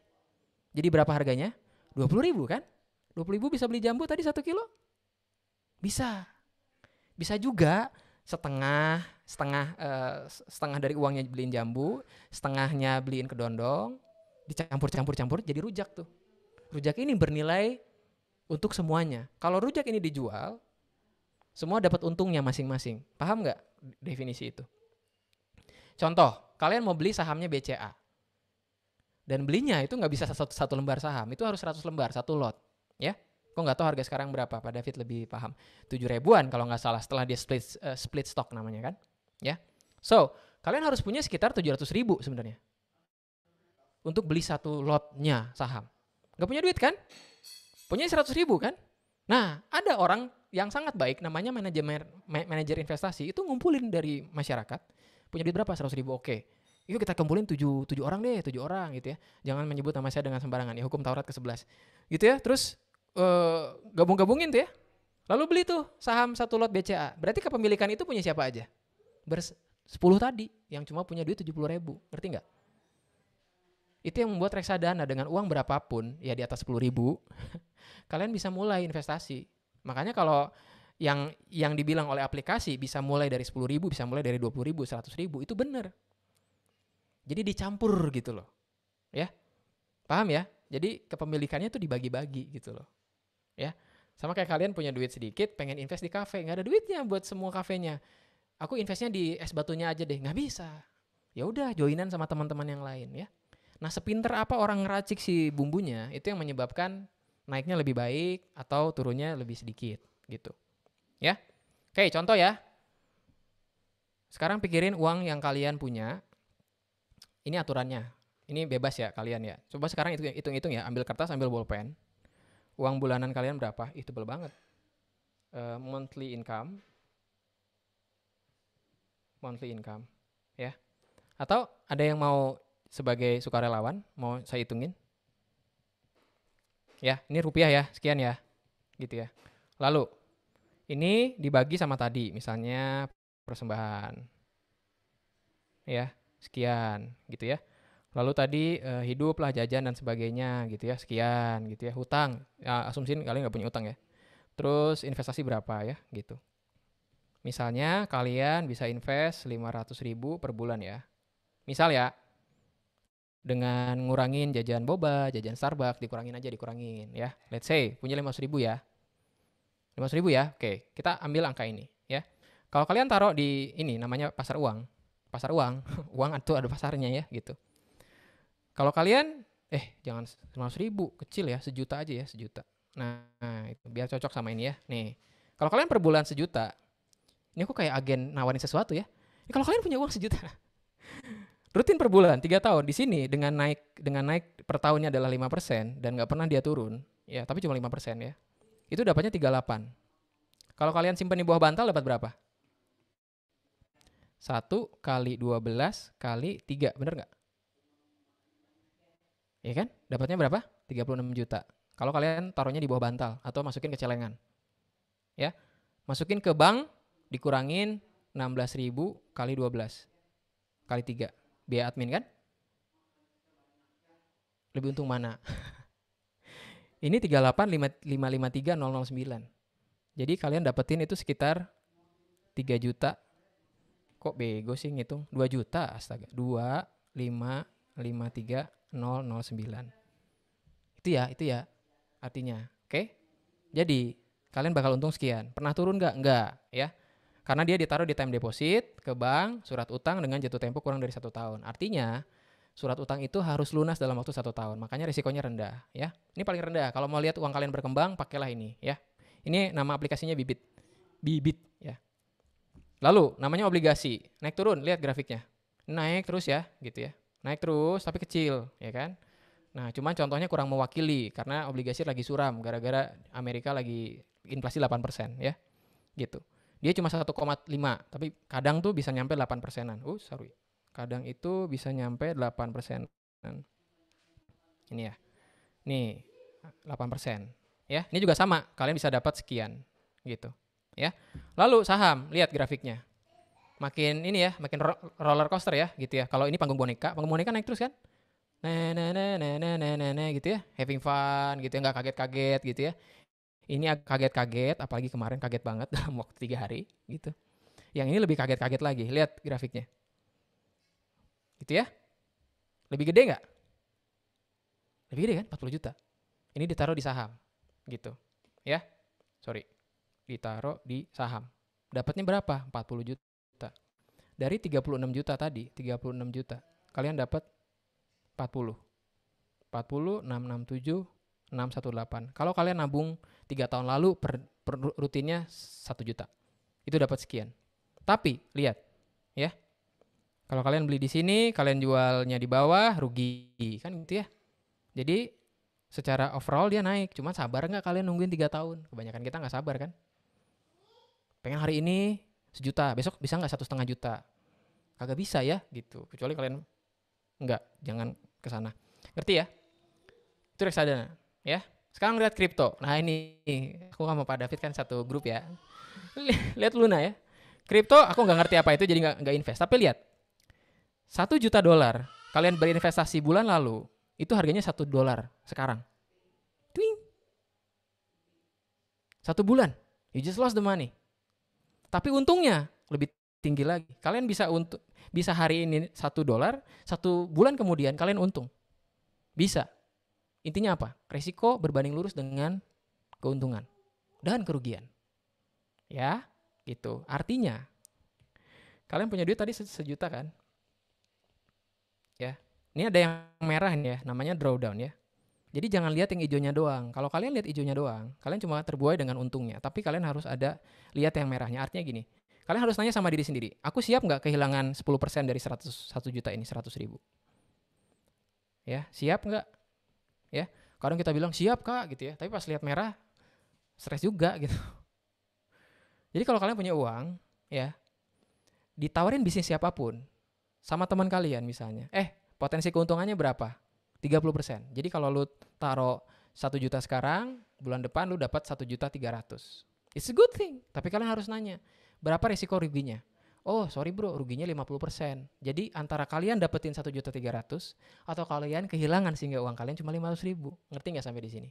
Jadi berapa harganya? 20.000 kan? 20.000 bisa beli jambu tadi 1 kilo? Bisa. Bisa juga setengah dari uangnya beliin jambu, setengahnya beliin kedondong, dicampur jadi rujak tuh. Rujak ini bernilai untuk semuanya. Kalau rujak ini dijual, semua dapat untungnya masing-masing. Paham nggak definisi itu? Contoh, kalian mau beli sahamnya BCA. Dan belinya itu nggak bisa satu lembar saham, itu harus 100 lembar, satu lot. Ya, kok nggak tahu harga sekarang berapa? Pak David lebih paham. 7 ribuan kalau nggak salah setelah dia split stock namanya kan. Ya, so kalian harus punya sekitar 700.000 sebenarnya untuk beli satu lotnya saham. Nggak punya duit kan? Punya 100.000 kan? Nah, ada orang yang sangat baik namanya manajer investasi itu ngumpulin dari masyarakat. Punya duit berapa? 100.000, oke. Itu kita kumpulin 7 orang deh, 7 orang gitu ya. Jangan menyebut nama saya dengan sembarangan ya, hukum Taurat ke-11. Gitu ya. Terus gabung-gabungin tuh ya. Lalu beli tuh saham satu lot BCA. Berarti kepemilikan itu punya siapa aja? 10 tadi yang cuma punya duit 70.000. Ngerti nggak? Itu yang membuat reksadana dengan uang berapapun, ya di atas 10.000, kalian bisa mulai investasi. Makanya kalau yang dibilang oleh aplikasi bisa mulai dari 10.000, bisa mulai dari 20.000, 100.000, itu benar. Jadi dicampur gitu loh. Ya. Paham ya? Jadi kepemilikannya tuh dibagi-bagi gitu loh. Ya. Sama kayak kalian punya duit sedikit, pengen invest di kafe, nggak ada duitnya buat semua kafenya. Aku investnya di es batunya aja deh, nggak bisa. Ya udah, joinan sama teman-teman yang lain ya. Nah, sepinter apa orang ngeracik si bumbunya, itu yang menyebabkan naiknya lebih baik atau turunnya lebih sedikit gitu. Ya. Oke, contoh ya. Sekarang pikirin uang yang kalian punya. Ini aturannya. Ini bebas ya kalian ya. Coba sekarang hitung-hitung ya, ambil kertas, ambil bolpen. Uang bulanan kalian berapa? Ih, tebel banget. Monthly income. Ya. Atau ada yang mau sebagai sukarelawan, mau saya hitungin? Ya, ini rupiah ya, sekian ya. Gitu ya. Lalu, ini dibagi sama tadi, misalnya persembahan. Ya, sekian gitu ya. Lalu tadi hidup lah, jajan dan sebagainya gitu ya, sekian gitu ya. Hutang, ya, asumsiin kalian nggak punya utang ya. Terus investasi berapa ya gitu. Misalnya kalian bisa invest 500.000 per bulan ya. Misal ya, dengan ngurangin jajan boba, jajan Starbucks, dikurangin ya. Let's say punya 500.000 ya. 500.000 ya, oke. Kita ambil angka ini ya. Kalau kalian taruh di ini namanya pasar uang, uang itu ada pasarnya ya gitu. Kalau kalian, jangan 500.000, kecil ya, 1 juta aja ya, 1 juta. Nah, itu biar cocok sama ini ya. Nih, kalau kalian per bulan 1 juta, ini aku kayak agen nawarin sesuatu ya. Kalau kalian punya uang 1 juta, rutin per bulan 3 tahun di sini dengan naik per tahunnya adalah 5% dan nggak pernah dia turun, ya, tapi cuma 5% ya. Itu dapatnya 38. Kalau kalian simpan di bawah bantal dapat berapa? 1 kali 12 kali 3, bener nggak? Ya kan? Dapatnya berapa? 36 juta. Kalau kalian taruhnya di bawah bantal atau masukin ke celengan. Ya. Masukin ke bank dikurangin 16.000 kali 12 kali 3. Biaya admin kan? Lebih untung mana? Ini 38.553.009. Jadi kalian dapetin itu sekitar 3 juta. Kok bego sih ngitung? 2 juta, astaga. 2.553.009. Itu ya artinya. Oke? Jadi kalian bakal untung sekian. Pernah turun nggak? Nggak ya. Karena dia ditaruh di time deposit ke bank, surat utang dengan jatuh tempo kurang dari 1 tahun. Artinya surat utang itu harus lunas dalam waktu 1 tahun. Makanya risikonya rendah ya. Ini paling rendah. Kalau mau lihat uang kalian berkembang, pakailah ini ya. Ini nama aplikasinya Bibit ya. Lalu namanya obligasi. Naik turun, lihat grafiknya. Naik terus ya, gitu ya. Naik terus tapi kecil, ya kan? Nah, cuman contohnya kurang mewakili karena obligasi lagi suram gara-gara Amerika lagi inflasi 8% ya. Gitu. Dia cuma 1,5, tapi kadang tuh bisa nyampe 8%-an. Sorry. Kadang itu bisa nyampe 8%-an. Ini ya. Nih, 8%. Ya, ini juga sama. Kalian bisa dapat sekian gitu. Ya. Lalu saham, lihat grafiknya. Makin ini ya, makin roller coaster ya gitu ya. Kalau ini panggung boneka naik terus kan? Nah, gitu ya. Having fun gitu ya, nggak kaget-kaget gitu ya. Ini kaget-kaget, apalagi kemarin kaget banget dalam waktu 3 hari gitu. Yang ini lebih kaget-kaget lagi, lihat grafiknya. Gitu ya. Lebih gede nggak? Lebih gede kan, 40 juta. Ini ditaruh di saham gitu. Ya. Sorry. Ditaruh di saham. Dapatnya berapa? 40 juta. Dari 36 juta tadi, 36 juta. Kalian dapat 40. 40, 667, 618. Kalau kalian nabung 3 tahun lalu per rutinnya 1 juta. Itu dapat sekian. Tapi lihat ya. Kalau kalian beli di sini, kalian jualnya di bawah, rugi kan gitu ya. Jadi secara overall dia naik. Cuma sabar nggak kalian nungguin 3 tahun? Kebanyakan kita nggak sabar kan. Pengen hari ini 1 juta, besok bisa nggak 1,5 juta? Kagak bisa ya gitu. Kecuali kalian jangan kesana. Ngerti ya? Itu reksadana ya. Sekarang lihat kripto. Nah ini aku sama Pak David kan satu grup ya. Lihat Luna ya. Kripto aku nggak ngerti apa itu, jadi nggak invest. Tapi lihat, $1 juta kalian berinvestasi bulan lalu itu harganya $1 sekarang. Twing. 1 bulan, you just lost the money. Tapi untungnya lebih tinggi lagi. Kalian bisa hari ini $1, 1 bulan kemudian kalian untung. Bisa. Intinya apa? Resiko berbanding lurus dengan keuntungan dan kerugian. Ya, gitu. Artinya kalian punya duit tadi 1 juta kan? Ya. Ini ada yang merah nih ya, namanya drawdown ya. Jadi jangan lihat yang hijaunya doang. Kalau kalian lihat hijaunya doang, kalian cuma terbuai dengan untungnya. Tapi kalian harus lihat yang merahnya. Artinya gini, kalian harus nanya sama diri sendiri, aku siap nggak kehilangan 10% dari 1 juta ini, 100 ribu? Ya, siap nggak? Ya, kadang kita bilang siap kak gitu ya, tapi pas lihat merah, stres juga gitu. Jadi kalau kalian punya uang, ya, ditawarin bisnis siapapun, sama teman kalian misalnya, potensi keuntungannya berapa? 30%. Jadi kalau lu taruh 1 juta sekarang, bulan depan lu dapat 1.300.000. It's a good thing. Tapi kalian harus nanya, berapa resiko ruginya? Oh, sorry bro, ruginya 50%. Jadi antara kalian dapetin 1.300.000 atau kalian kehilangan sehingga uang kalian cuma 500.000. Ngerti nggak sampai di sini?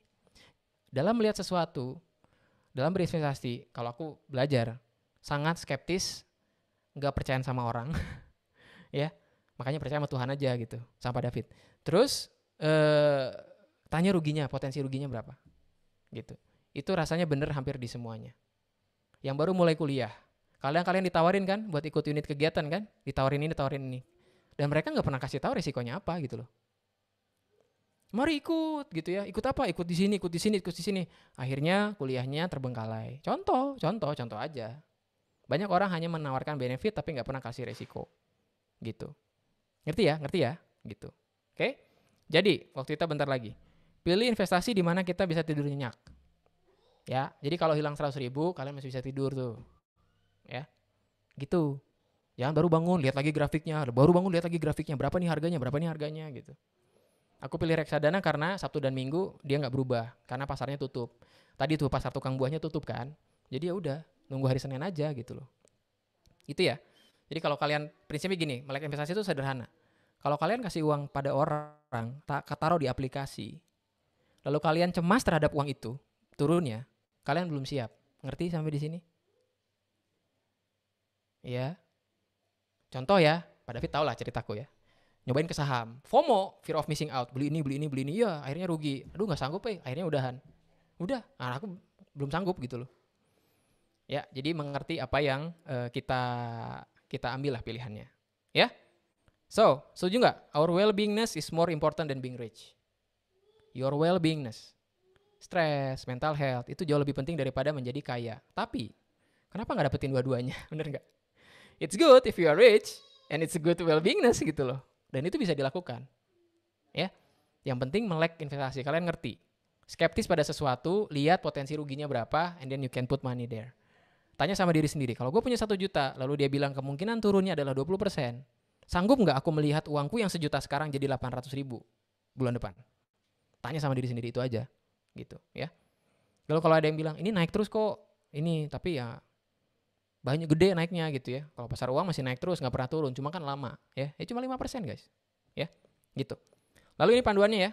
Dalam melihat sesuatu, dalam berinvestasi, kalau aku belajar, sangat skeptis, nggak percaya sama orang, ya. Makanya percaya sama Tuhan aja gitu, sama Pak David. Terus tanya ruginya, potensi ruginya berapa, gitu. Itu rasanya bener hampir di semuanya. Yang baru mulai kuliah, kalian ditawarin kan buat ikut unit kegiatan kan, ditawarin ini, dan mereka nggak pernah kasih tahu resikonya apa gitu loh. Mari ikut gitu ya, ikut apa? Ikut di sini. Akhirnya kuliahnya terbengkalai. Contoh aja. Banyak orang hanya menawarkan benefit tapi nggak pernah kasih resiko, gitu. Ngerti ya, gitu. Oke? Jadi waktu kita bentar lagi. Pilih investasi di mana kita bisa tidur nyenyak. Ya, jadi kalau hilang 100.000, kalian masih bisa tidur tuh. Ya, gitu. Jangan baru bangun lihat lagi grafiknya, berapa nih harganya gitu. Aku pilih reksadana karena Sabtu dan Minggu dia nggak berubah karena pasarnya tutup. Tadi tuh pasar tukang buahnya tutup kan, jadi ya udah nunggu hari Senin aja gitu loh. Itu ya. Jadi kalau kalian prinsipnya gini, melek investasi itu sederhana. Kalau kalian kasih uang pada orang, taruh di aplikasi, lalu kalian cemas terhadap uang itu turunnya, kalian belum siap. Ngerti sampai di sini? Ya. Contoh ya, Pak David tau lah ceritaku ya. Nyobain ke saham, FOMO, fear of missing out, beli ini, ya akhirnya rugi. Aduh nggak sanggup akhirnya udahan. Aku belum sanggup gitu loh. Ya, jadi mengerti apa yang kita ambil lah pilihannya. Ya. So, setuju nggak? Our well-beingness is more important than being rich. Your well-beingness, stress, mental health, itu jauh lebih penting daripada menjadi kaya. Tapi, kenapa nggak dapetin dua-duanya? Bener nggak? It's good if you are rich, and it's a good well-beingness gitu loh. Dan itu bisa dilakukan. Ya. Yang penting melek investasi. Kalian ngerti. Skeptis pada sesuatu, lihat potensi ruginya berapa, and then you can put money there. Tanya sama diri sendiri, kalau gue punya 1 juta, lalu dia bilang kemungkinan turunnya adalah 20%, sanggup nggak aku melihat uangku yang 1 juta sekarang jadi 800.000 bulan depan? Tanya sama diri sendiri itu aja, gitu ya. Lalu kalau ada yang bilang ini naik terus kok, ini tapi ya banyak gede naiknya gitu ya. Kalau pasar uang masih naik terus, nggak pernah turun, cuma kan lama ya. Cuma 5% guys, ya gitu. Lalu ini panduannya ya.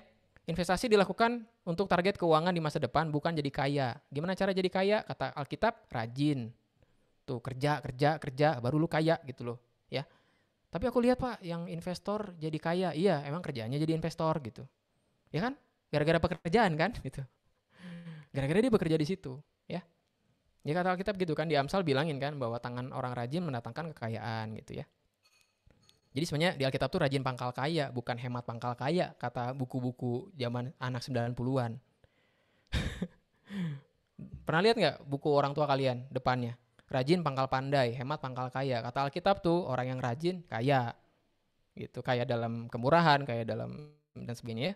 Investasi dilakukan untuk target keuangan di masa depan, bukan jadi kaya. Gimana cara jadi kaya? Kata Alkitab, rajin. Tuh kerja, baru lu kaya gitu loh. Ya. Tapi aku lihat Pak, yang investor jadi kaya. Iya, emang kerjanya jadi investor gitu. Ya kan? Gara-gara pekerjaan kan? Gitu. Gara-gara dia bekerja di situ. Ya. Ya kata Alkitab gitu kan. Di Amsal bilangin kan bahwa tangan orang rajin mendatangkan kekayaan gitu ya. Jadi sebenarnya di Alkitab tuh rajin pangkal kaya, bukan hemat pangkal kaya, kata buku-buku zaman anak 90-an. Pernah lihat nggak buku orang tua kalian depannya? Rajin pangkal pandai, hemat pangkal kaya. Kata Alkitab tuh orang yang rajin kaya. Gitu, kaya dalam kemurahan, kaya dalam dan sebagainya ya.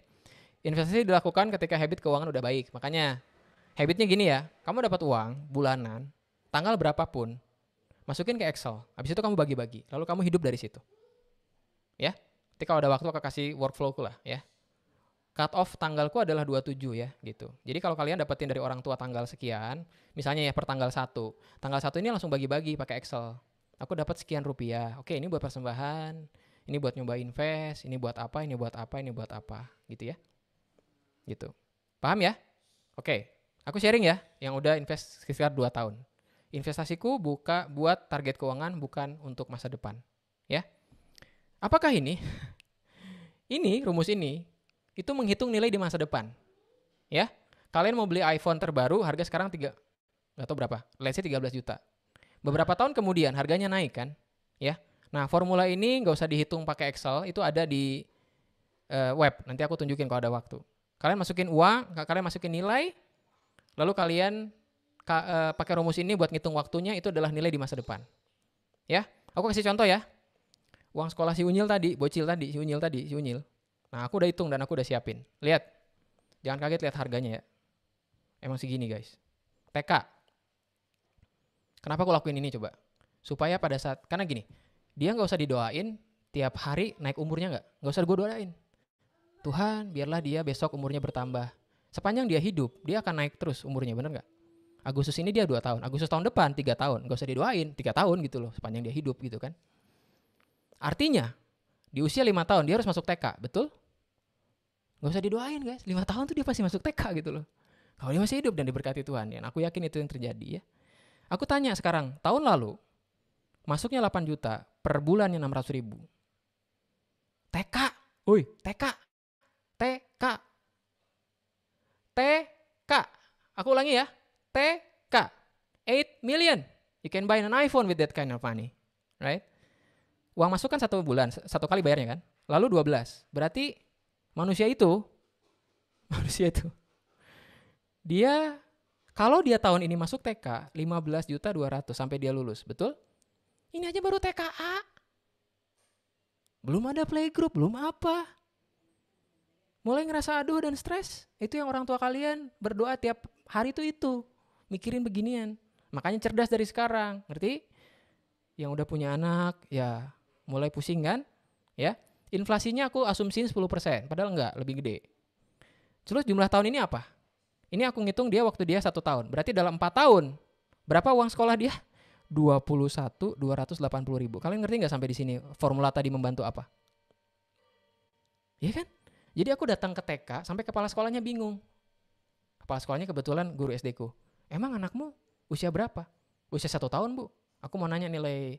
Investasi dilakukan ketika habit keuangan udah baik. Makanya habitnya gini ya, kamu dapat uang bulanan, tanggal berapapun, masukin ke Excel. Habis itu kamu bagi-bagi, lalu kamu hidup dari situ. Ya, ketika ada waktu aku kasih workflow-ku lah ya. Cut off tanggalku adalah 27 ya gitu. Jadi kalau kalian dapetin dari orang tua tanggal sekian, misalnya ya per tanggal 1. Tanggal 1 ini langsung bagi-bagi pakai Excel. Aku dapat sekian rupiah. Oke, ini buat persembahan, ini buat nyoba invest, ini buat apa, ini buat apa, ini buat apa, gitu ya. Gitu. Paham ya? Oke. Aku sharing ya yang udah invest sekitar 2 tahun. Investasiku buat target keuangan, bukan untuk masa depan, ya. Apakah ini? Ini rumus ini itu menghitung nilai di masa depan. Ya. Kalian mau beli iPhone terbaru, harga sekarang enggak tahu berapa. Let's say 13 juta. Beberapa tahun kemudian harganya naik kan? Ya. Nah, formula ini enggak usah dihitung pakai Excel, itu ada di web. Nanti aku tunjukin kalau ada waktu. Kalian masukin uang, kalian masukin nilai, lalu kalian pakai rumus ini buat ngitung waktunya, itu adalah nilai di masa depan. Ya. Aku kasih contoh ya. Uang sekolah si Unyil tadi, si Unyil. Nah, aku udah hitung dan aku udah siapin. Lihat. Jangan kaget lihat harganya ya. Emang segini guys. TK. Kenapa aku lakuin ini coba? Supaya pada saat, karena gini, dia gak usah didoain tiap hari naik umurnya gak? Gak usah gue doain. Tuhan, biarlah dia besok umurnya bertambah. Sepanjang dia hidup, dia akan naik terus umurnya, bener gak? Agustus ini dia 2 tahun. Agustus tahun depan 3 tahun. Gak usah didoain 3 tahun gitu loh. Sepanjang dia hidup gitu kan. Artinya, di usia 5 tahun dia harus masuk TK, betul? Gak usah didoain guys, 5 tahun tuh dia pasti masuk TK gitu loh. Kalau dia masih hidup dan diberkati Tuhan, ya, aku yakin itu yang terjadi ya. Aku tanya sekarang, tahun lalu masuknya 8 juta, per bulannya 600.000. TK, TK, TK, TK. Aku ulangi ya, TK, 8 million. You can buy an iPhone with that kind of money, right? Uang masuk kan 1 bulan, 1 kali bayarnya kan. Lalu 12. Berarti manusia itu dia kalau dia tahun ini masuk TK 15.200.000 sampai dia lulus, betul? Ini aja baru TKA. Belum ada playgroup, belum apa. Mulai ngerasa aduh dan stres. Itu yang orang tua kalian berdoa tiap hari itu mikirin beginian. Makanya cerdas dari sekarang, ngerti? Yang udah punya anak ya mulai pusing kan? Ya. Inflasinya aku asumsiin 10%, padahal enggak, lebih gede. Terus jumlah tahun ini apa? Ini aku ngitung dia waktu dia 1 tahun. Berarti dalam 4 tahun, berapa uang sekolah dia? 21.280.000. Kalian ngerti nggak sampai di sini formula tadi membantu apa? Iya kan? Jadi aku datang ke TK, sampai kepala sekolahnya bingung. Kepala sekolahnya kebetulan guru SD ku. Emang anakmu usia berapa? Usia 1 tahun bu. Aku mau nanya nilai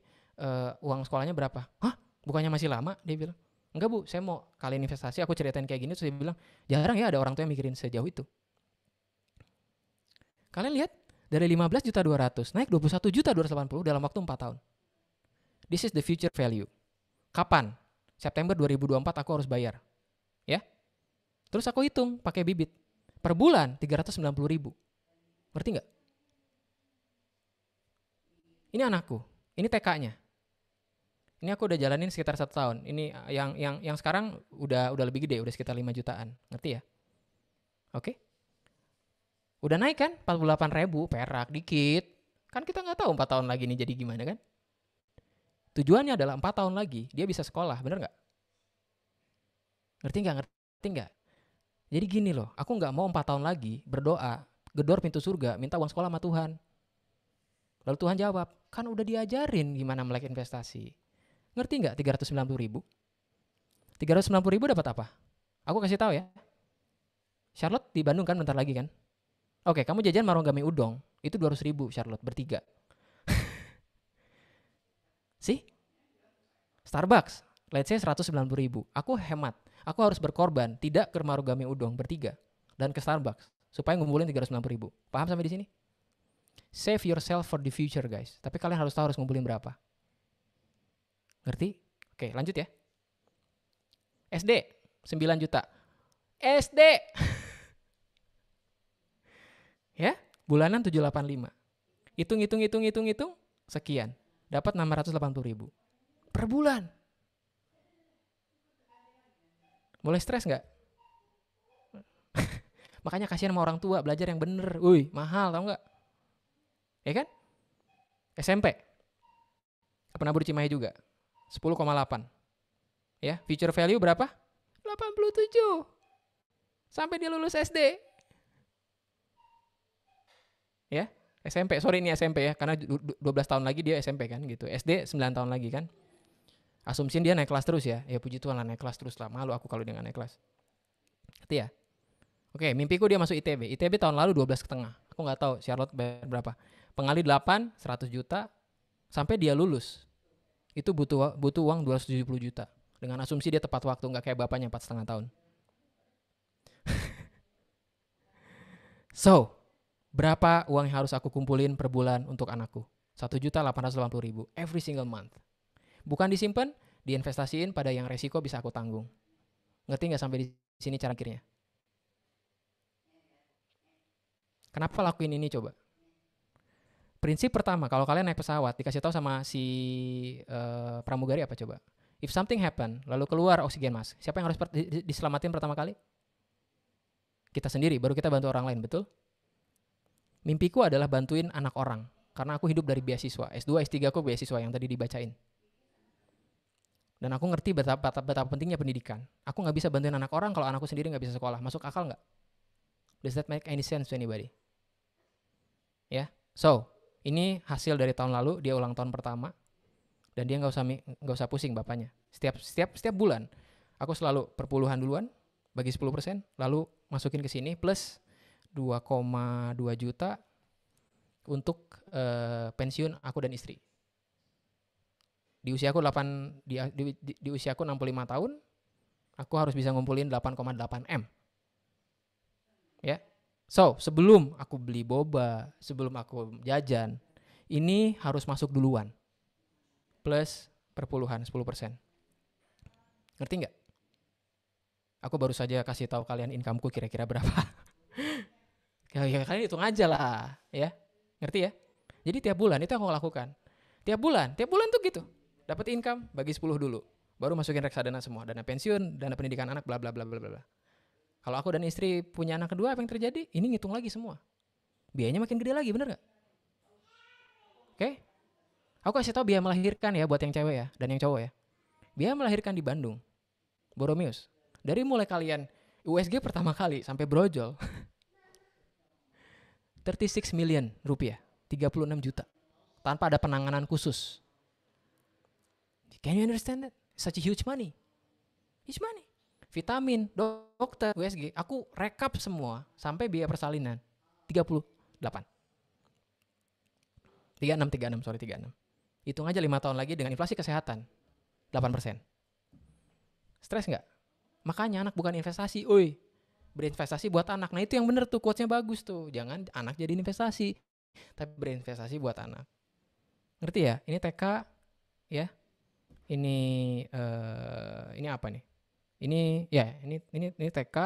uang sekolahnya berapa? Hah? Bukannya masih lama? Dia bilang. Enggak bu, saya mau kalian investasi, aku ceritain kayak gini, terus dia bilang, jarang ya ada orang tua yang mikirin sejauh itu. Kalian lihat, dari 15.200.000 naik 21.280.000 dalam waktu 4 tahun. This is the future value. Kapan? September 2024 aku harus bayar. Ya. Terus aku hitung pakai bibit. Per bulan 390.000. Ngerti nggak? Ini anakku, ini TK-nya. Ini aku udah jalanin sekitar 1 tahun. Ini yang sekarang udah lebih gede, udah sekitar 5 jutaan. Ngerti ya? Oke? Udah naik kan? 48.000 perak dikit. Kan kita nggak tahu 4 tahun lagi ini jadi gimana kan. Tujuannya adalah 4 tahun lagi dia bisa sekolah, bener nggak? Ngerti nggak? Jadi gini loh, aku nggak mau 4 tahun lagi berdoa, gedor pintu surga, minta uang sekolah sama Tuhan. Lalu Tuhan jawab, kan udah diajarin gimana melek investasi. Ngerti nggak 390.000? 390.000 dapat apa? Aku kasih tahu ya. Charlotte di Bandung kan bentar lagi kan? Oke, kamu jajan Marunggami Udong, itu 200.000 Charlotte, bertiga. Sih? Starbucks, let's say 190.000. Aku hemat, aku harus berkorban, tidak ke Marunggami Udong, bertiga. Dan ke Starbucks, supaya ngumpulin 390.000. Paham sampai di sini? Save yourself for the future guys. Tapi kalian harus tahu harus ngumpulin berapa. Ngerti? Oke, lanjut ya. SD, 9 juta. SD. Ya, bulanan 785. Hitung, sekian. Dapat 680.000 per bulan. Boleh stres nggak? Makanya kasihan sama orang tua, belajar yang bener. Wih, mahal tau nggak? Ya kan? SMP. Penabur Cimahi juga. 10,8. Ya, future value berapa? 87. Sampai dia lulus SD. Ya, SMP. Sorry ini SMP ya, karena 12 tahun lagi dia SMP kan gitu. SD 9 tahun lagi kan. Asumsiin dia naik kelas terus ya. Ya puji Tuhan lah naik kelas terus lah. Malu aku kalau dia nggak naik kelas. Ngerti ya? Oke, mimpiku dia masuk ITB. ITB tahun lalu 12,5. Aku nggak tahu Charlotte bayar berapa. Pengali 8, 100 juta. Sampai dia lulus. Itu butuh uang 270 juta. Dengan asumsi dia tepat waktu, nggak kayak bapaknya 4,5 tahun. So, berapa uang yang harus aku kumpulin per bulan untuk anakku? 1.880.000 every single month. Bukan disimpan, diinvestasiin pada yang resiko bisa aku tanggung. Ngerti nggak sampai di sini cara pikirnya? Kenapa lakuin ini coba? Prinsip pertama, kalau kalian naik pesawat dikasih tahu sama si pramugari apa coba? If something happen, lalu keluar oksigen mask, siapa yang harus diselamatin pertama kali? Kita sendiri, baru kita bantu orang lain, betul? Mimpiku adalah bantuin anak orang, karena aku hidup dari beasiswa. S2, S3 aku beasiswa yang tadi dibacain. Dan aku ngerti betapa pentingnya pendidikan. Aku nggak bisa bantuin anak orang kalau anakku sendiri nggak bisa sekolah. Masuk akal nggak? Does that make any sense to anybody? Ya, so ini hasil dari tahun lalu, dia ulang tahun pertama, dan dia nggak usah pusing bapaknya. Setiap bulan, aku selalu perpuluhan duluan, bagi 10%, lalu masukin ke sini plus 2,2 juta untuk pensiun aku dan istri. Di usiaku 65 tahun, aku harus bisa ngumpulin 8,8 M. Ya. So, sebelum aku beli boba, sebelum aku jajan, ini harus masuk duluan. Plus perpuluhan 10%. Ngerti nggak? Aku baru saja kasih tahu kalian incomeku kira-kira berapa. Ya kalian hitung aja lah, ya. Ngerti ya? Jadi tiap bulan itu aku lakukan. Tiap bulan tuh gitu. Dapat income, bagi 10 dulu. Baru masukin reksadana semua, dana pensiun, dana pendidikan anak, bla bla bla bla bla. Kalau aku dan istri punya anak kedua, apa yang terjadi? Ini ngitung lagi semua. Biayanya makin gede lagi, bener gak? Oke? Aku kasih tahu biaya melahirkan ya buat yang cewek ya dan yang cowok ya. Biaya melahirkan di Bandung, Boromius. Dari mulai kalian USG pertama kali sampai brojol, 36 million rupiah, 36 juta. Tanpa ada penanganan khusus. Can you understand that? Such a huge money. Huge money. Vitamin, dokter, USG, aku rekap semua sampai biaya persalinan 38. 36. Hitung aja 5 tahun lagi dengan inflasi kesehatan 8%. Stres nggak? Makanya anak bukan investasi, berinvestasi buat anak. Nah itu yang bener tuh, quotes-nya bagus tuh. Jangan anak jadi investasi, tapi berinvestasi buat anak. Ngerti ya? Ini TK, ya. Ini apa nih? Ini TK,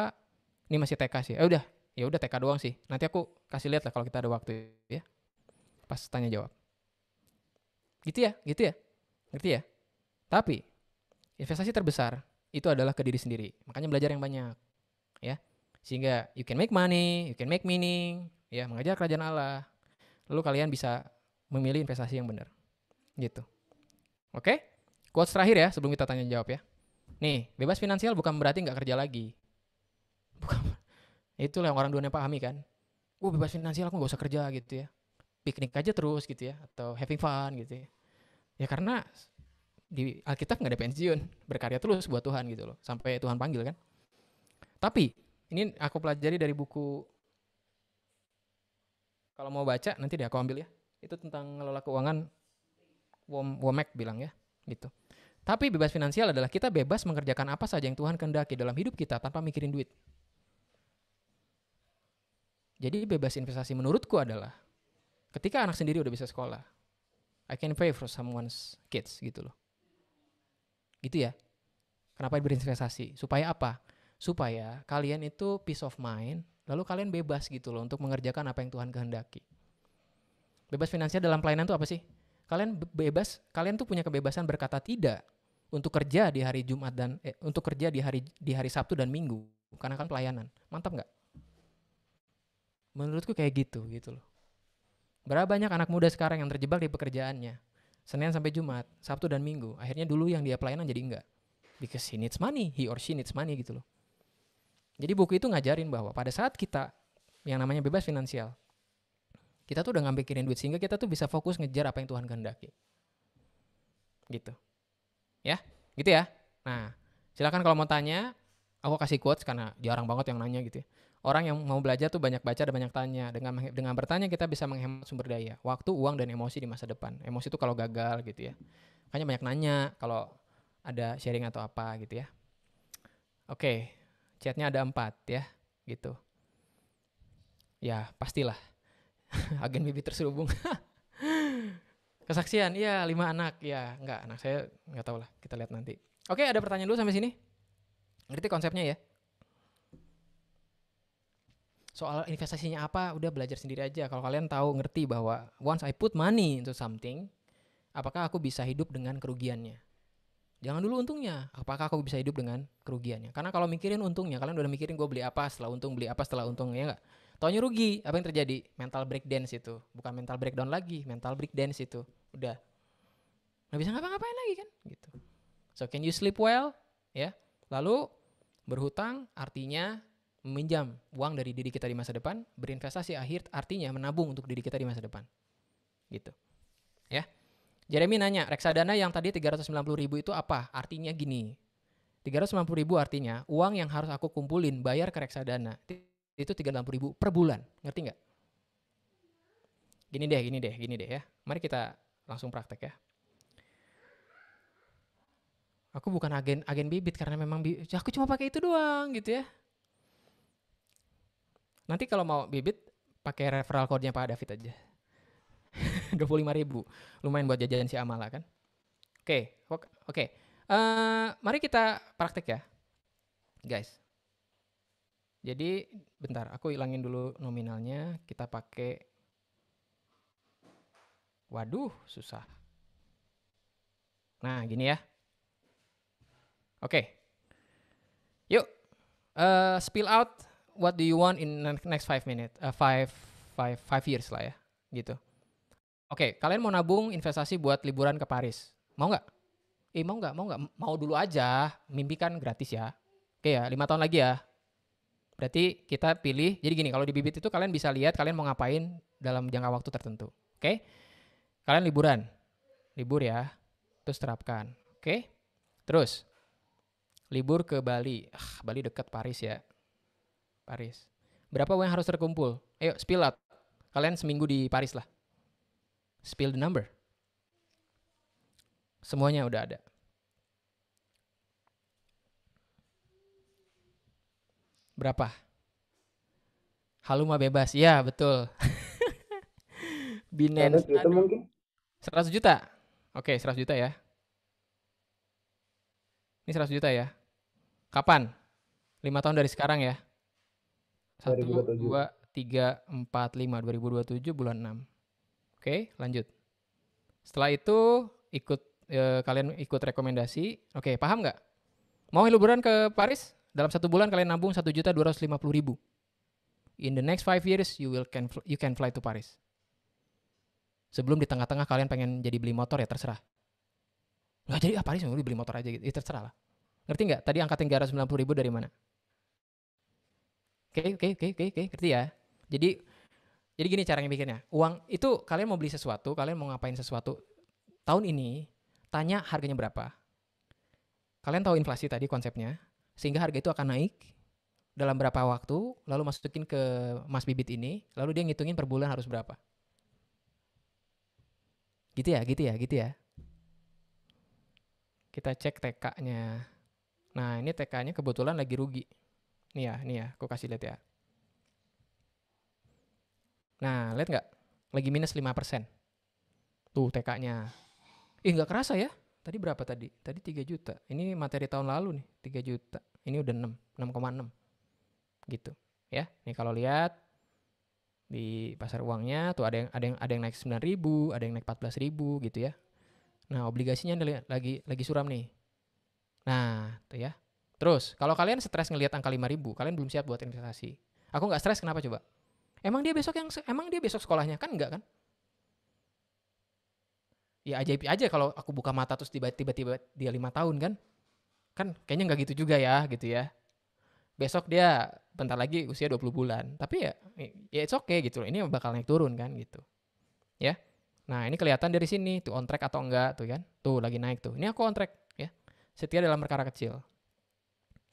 ini masih TK sih. Ya udah TK doang sih. Nanti aku kasih lihat lah kalau kita ada waktu ya. Pas tanya jawab. Gitu ya? Ngerti ya? Tapi investasi terbesar itu adalah ke diri sendiri. Makanya belajar yang banyak, ya. Sehingga you can make money, you can make meaning, ya, mengajar kerajaan Allah. Lalu kalian bisa memilih investasi yang benar. Gitu. Oke? Quotes terakhir ya sebelum kita tanya jawab ya. Nih, bebas finansial bukan berarti nggak kerja lagi. Bukan. Itulah yang orang dunia pahami kan. Bebas finansial aku nggak usah kerja gitu ya. Piknik aja terus gitu ya. Atau having fun gitu ya. Ya karena di Alkitab nggak ada pensiun. Berkarya terus buat Tuhan gitu loh. Sampai Tuhan panggil kan. Tapi, ini aku pelajari dari buku. Kalau mau baca nanti deh aku ambil ya. Itu tentang ngelola keuangan. Womack bilang ya. Gitu. Tapi bebas finansial adalah kita bebas mengerjakan apa saja yang Tuhan kehendaki dalam hidup kita tanpa mikirin duit. Jadi bebas investasi menurutku adalah ketika anak sendiri udah bisa sekolah, I can pay for someone's kids gitu loh. Gitu ya. Kenapa berinvestasi? Supaya apa? Supaya kalian itu peace of mind, lalu kalian bebas gitu loh untuk mengerjakan apa yang Tuhan kehendaki. Bebas finansial dalam pelayanan itu apa sih? Kalian bebas, kalian tuh punya kebebasan berkata tidak untuk kerja di hari Jumat dan untuk kerja di hari Sabtu dan Minggu karena kan pelayanan. Mantap nggak? Menurutku kayak gitu loh. Berapa banyak anak muda sekarang yang terjebak di pekerjaannya Senin sampai Jumat, Sabtu dan Minggu. Akhirnya dulu yang dia pelayanan jadi enggak. Because he needs money, he or she needs money gitu loh. Jadi buku itu ngajarin bahwa pada saat kita yang namanya bebas finansial, kita tuh udah nggak mikirin duit sehingga kita tuh bisa fokus ngejar apa yang Tuhan kehendaki. Gitu. Ya, gitu ya. Nah, silakan kalau mau tanya, aku kasih quotes karena jarang banget yang nanya gitu ya. Orang yang mau belajar tuh banyak baca dan banyak tanya. Dengan bertanya kita bisa menghemat sumber daya, waktu, uang, dan emosi di masa depan. Emosi itu kalau gagal gitu ya. Makanya banyak nanya kalau ada sharing atau apa gitu ya. Oke, chatnya ada 4 ya, gitu. Ya, pastilah. Agen bibit terselubung. Kesaksian, iya 5 anak. Ya, enggak, anak saya enggak tahu lah. Kita lihat nanti. Oke, ada pertanyaan dulu sampai sini? Ngerti konsepnya ya? Soal investasinya apa, udah belajar sendiri aja. Kalau kalian tahu, ngerti bahwa once I put money into something, apakah aku bisa hidup dengan kerugiannya? Jangan dulu untungnya, apakah aku bisa hidup dengan kerugiannya? Karena kalau mikirin untungnya, kalian udah mikirin gue beli apa setelah untung, beli apa setelah untung, ya nggak? Taunya rugi, apa yang terjadi? Mental breakdance itu. Bukan mental breakdown lagi, mental breakdance itu. Udah. Nggak bisa ngapa-ngapain lagi kan? Gitu. So can you sleep well? Ya. Lalu berhutang artinya meminjam uang dari diri kita di masa depan, berinvestasi artinya menabung untuk diri kita di masa depan. Gitu. Ya. Jeremy nanya, reksadana yang tadi 390.000 itu apa? Artinya gini. 390.000 artinya uang yang harus aku kumpulin bayar ke reksadana. Itu 360.000 per bulan. Ngerti nggak? Gini deh ya. Mari kita langsung praktek ya. Aku bukan agen bibit karena memang aku cuma pakai itu doang gitu ya. Nanti kalau mau bibit pakai referral code-nya Pak David aja. 25.000. Lumayan buat jajan si Amala kan. Oke. Mari kita praktek ya. Guys. Jadi bentar, aku hilangin dulu nominalnya. Kita pakai. Waduh, susah. Nah, gini ya. Oke. Yuk. Spill out what do you want in next 5 minutes? 5 years lah ya. Gitu. Oke, kalian mau nabung investasi buat liburan ke Paris. Mau nggak? Mau nggak? Mau dulu aja. Mimpi kan gratis ya. Oke ya, 5 tahun lagi ya. Berarti kita pilih, jadi gini, kalau di bibit itu kalian bisa lihat kalian mau ngapain dalam jangka waktu tertentu. Oke? Kalian liburan. Libur ya. Terus terapkan. Oke? Terus. Libur ke Bali. Bali dekat Paris ya. Paris. Berapa uang yang harus terkumpul? Ayo, spill out. Kalian seminggu di Paris lah. Spill the number. Semuanya udah ada. Berapa? Haluma bebas. Ya, betul. Binance. 100 juta mungkin? 100 juta? Oke, 100 juta ya. Ini 100 juta ya. Kapan? 5 tahun dari sekarang ya. 1, 2, 3, 4, 5. 2027 bulan 6. Oke, lanjut. Setelah itu kalian ikut rekomendasi. Oke, paham nggak? Mau liburan ke Paris? Dalam 1 bulan kalian nabung 1.250.000. In the next 5 years you can fly to Paris. Sebelum di tengah-tengah kalian pengen jadi beli motor ya terserah. Nggak jadi Paris mau beli motor aja gitu. Ya terserah lah. Ngerti nggak? Tadi angka 390.000 dari mana? Oke. Ngerti ya? Jadi gini caranya bikinnya. Uang itu kalian mau beli sesuatu, kalian mau ngapain sesuatu tahun ini, tanya harganya berapa. Kalian tahu inflasi tadi konsepnya, sehingga harga itu akan naik dalam berapa waktu, lalu masukin ke Mas Bibit ini, lalu dia ngitungin per bulan harus berapa. Gitu ya. Kita cek TK-nya. Nah, ini TK-nya kebetulan lagi rugi. Nih ya, aku kasih lihat ya. Nah, lihat nggak? Lagi minus 5%. Tuh TK-nya. Nggak kerasa ya. Tadi berapa tadi? Tadi 3 juta. Ini materi tahun lalu nih, 3 juta. Ini udah 6,6. Gitu. Ya. Nih kalau lihat di pasar uangnya tuh ada yang naik 9.000, ada yang naik 14.000 gitu ya. Nah, obligasinya lagi suram nih. Nah, tuh ya. Terus, kalau kalian stres ngelihat angka 5.000, kalian belum siap buat investasi. Aku nggak stres, kenapa coba? Emang dia besok sekolahnya? Kan enggak kan? Ya ajaib aja kalau aku buka mata terus tiba-tiba dia 5 tahun kan? Kan kayaknya nggak gitu juga ya, gitu ya. Besok dia bentar lagi usia 20 bulan. Tapi ya it's okay gitu loh. Ini bakal naik turun kan gitu. Ya. Nah, ini kelihatan dari sini tuh on track atau enggak tuh kan. Tuh lagi naik tuh. Ini aku on track ya. Setia dalam perkara kecil.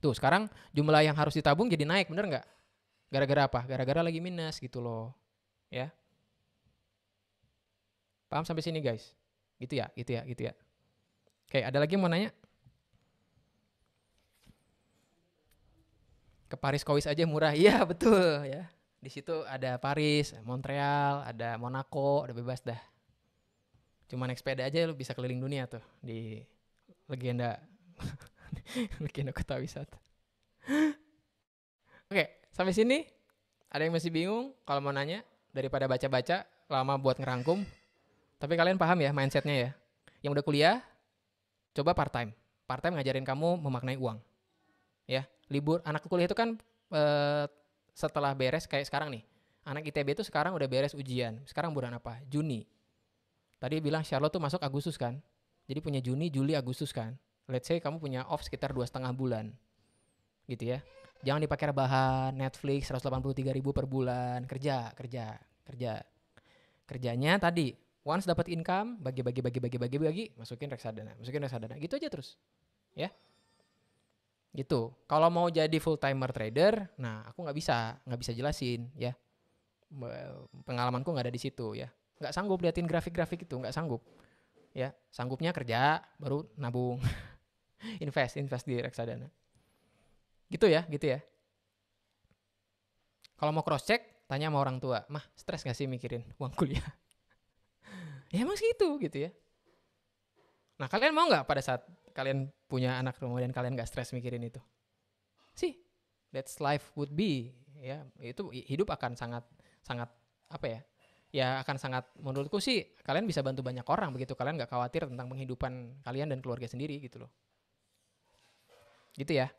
Tuh sekarang jumlah yang harus ditabung jadi naik, bener nggak? Gara-gara apa? Gara-gara lagi minus gitu loh. Ya. Paham sampai sini guys? Gitu ya. Oke, ada lagi yang mau nanya? Ke Paris Kowis aja murah. Iya, betul ya. Di situ ada Paris, Montreal, ada Monaco, ada bebas dah. Cuma naik sepeda aja lu bisa keliling dunia tuh di legenda legenda kota wisata. Oke, sampai sini ada yang masih bingung? Kalau mau nanya, daripada baca-baca lama buat ngerangkum. Tapi kalian paham ya mindsetnya ya. Yang udah kuliah, coba part time. Part time ngajarin kamu memaknai uang. Ya, libur anak kuliah itu kan setelah beres kayak sekarang nih. Anak ITB itu sekarang udah beres ujian. Sekarang bulan apa? Juni. Tadi bilang Charlotte tuh masuk Agustus kan. Jadi punya Juni, Juli, Agustus kan. Let's say kamu punya off sekitar 2,5 bulan. Gitu ya. Jangan dipakai rebahan, Netflix 183.000 per bulan. Kerja. Kerjanya tadi, once dapat income, bagi, masukin reksadana. Gitu aja terus. Ya. Gitu. Kalau mau jadi full timer trader, nah aku nggak bisa jelasin ya. Pengalamanku nggak ada di situ ya. Nggak sanggup liatin grafik-grafik itu, nggak sanggup. Ya, sanggupnya kerja, baru nabung, invest di reksadana. Gitu ya. Kalau mau cross check, tanya sama orang tua, mah stres nggak sih mikirin uang kuliah? Ya emang gitu ya. Nah kalian mau nggak pada saat kalian punya anak kemudian kalian nggak stres mikirin itu? Sih, that's life would be ya. Itu hidup akan sangat apa ya? Ya akan sangat, menurutku sih kalian bisa bantu banyak orang begitu kalian nggak khawatir tentang penghidupan kalian dan keluarga sendiri gitu loh. Gitu ya.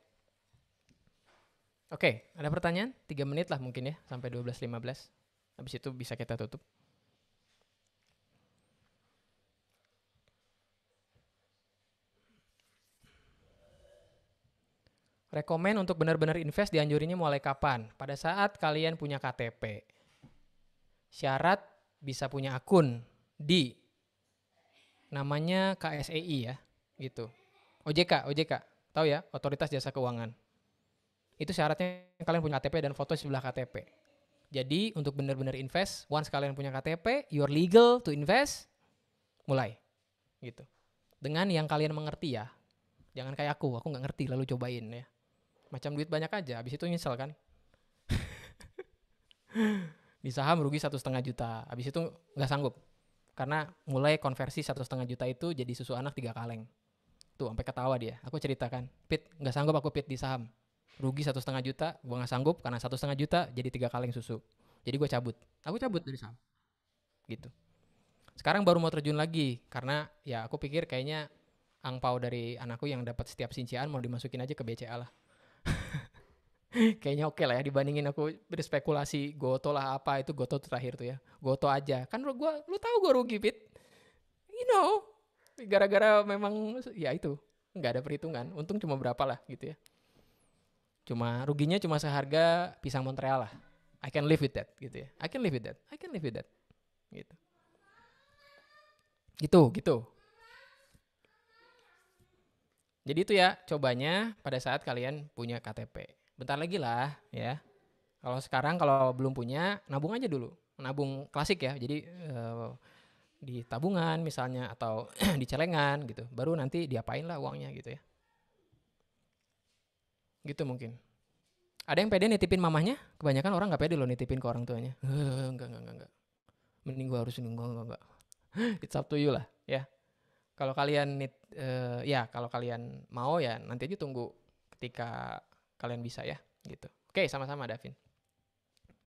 Oke, ada pertanyaan? 3 menit lah mungkin ya, sampai 12.15. Habis itu bisa kita tutup. Rekomen untuk benar-benar invest dianjurinnya mulai kapan? Pada saat kalian punya KTP. Syarat bisa punya akun di namanya KSEI ya, gitu. OJK, tahu ya, Otoritas Jasa Keuangan. Itu syaratnya kalian punya KTP dan foto sebelah KTP. Jadi untuk benar-benar invest, once kalian punya KTP, you're legal to invest, mulai, gitu. Dengan yang kalian mengerti ya, jangan kayak aku nggak ngerti lalu cobain ya. Macam duit banyak aja, habis itu nyesel kan. Di saham rugi 1,5 juta, habis itu nggak sanggup. Karena mulai konversi 1,5 juta itu jadi susu anak 3 kaleng. Tuh sampai ketawa dia. Aku ceritakan, Pit nggak sanggup aku Pit di saham. Rugi 1,5 juta, gue nggak sanggup karena 1,5 juta jadi 3 kaleng susu. Jadi gue cabut. Aku cabut dari saham. Gitu. Sekarang baru mau terjun lagi karena ya aku pikir kayaknya angpau dari anakku yang dapat setiap sincian mau dimasukin aja ke BCA lah. Kayaknya oke lah ya dibandingin aku berspekulasi Goto lah apa itu Goto terakhir tuh ya. Goto aja. Kan lu tahu gue rugi Pit. You know. Gara-gara memang ya itu nggak ada perhitungan. Untung cuma berapa lah gitu ya. Ruginya cuma seharga pisang Montreal lah. I can live with that gitu ya. I can live with that. I can live with that. Gitu. Gitu. Jadi itu ya cobanya pada saat kalian punya KTP. Bentar lagi lah ya. Kalau sekarang kalau belum punya, nabung aja dulu. Nabung klasik ya. Jadi di tabungan misalnya atau di celengan gitu. Baru nanti diapain lah uangnya gitu ya. Gitu mungkin. Ada yang pede nitipin mamahnya? Kebanyakan orang nggak pede loh nitipin ke orang tuanya. Enggak. Mending gue harus enggak. It's up to you lah ya. Kalau kalian ya kalau kalian mau ya nanti aja tunggu ketika kalian bisa ya gitu. Oke, sama-sama Davin.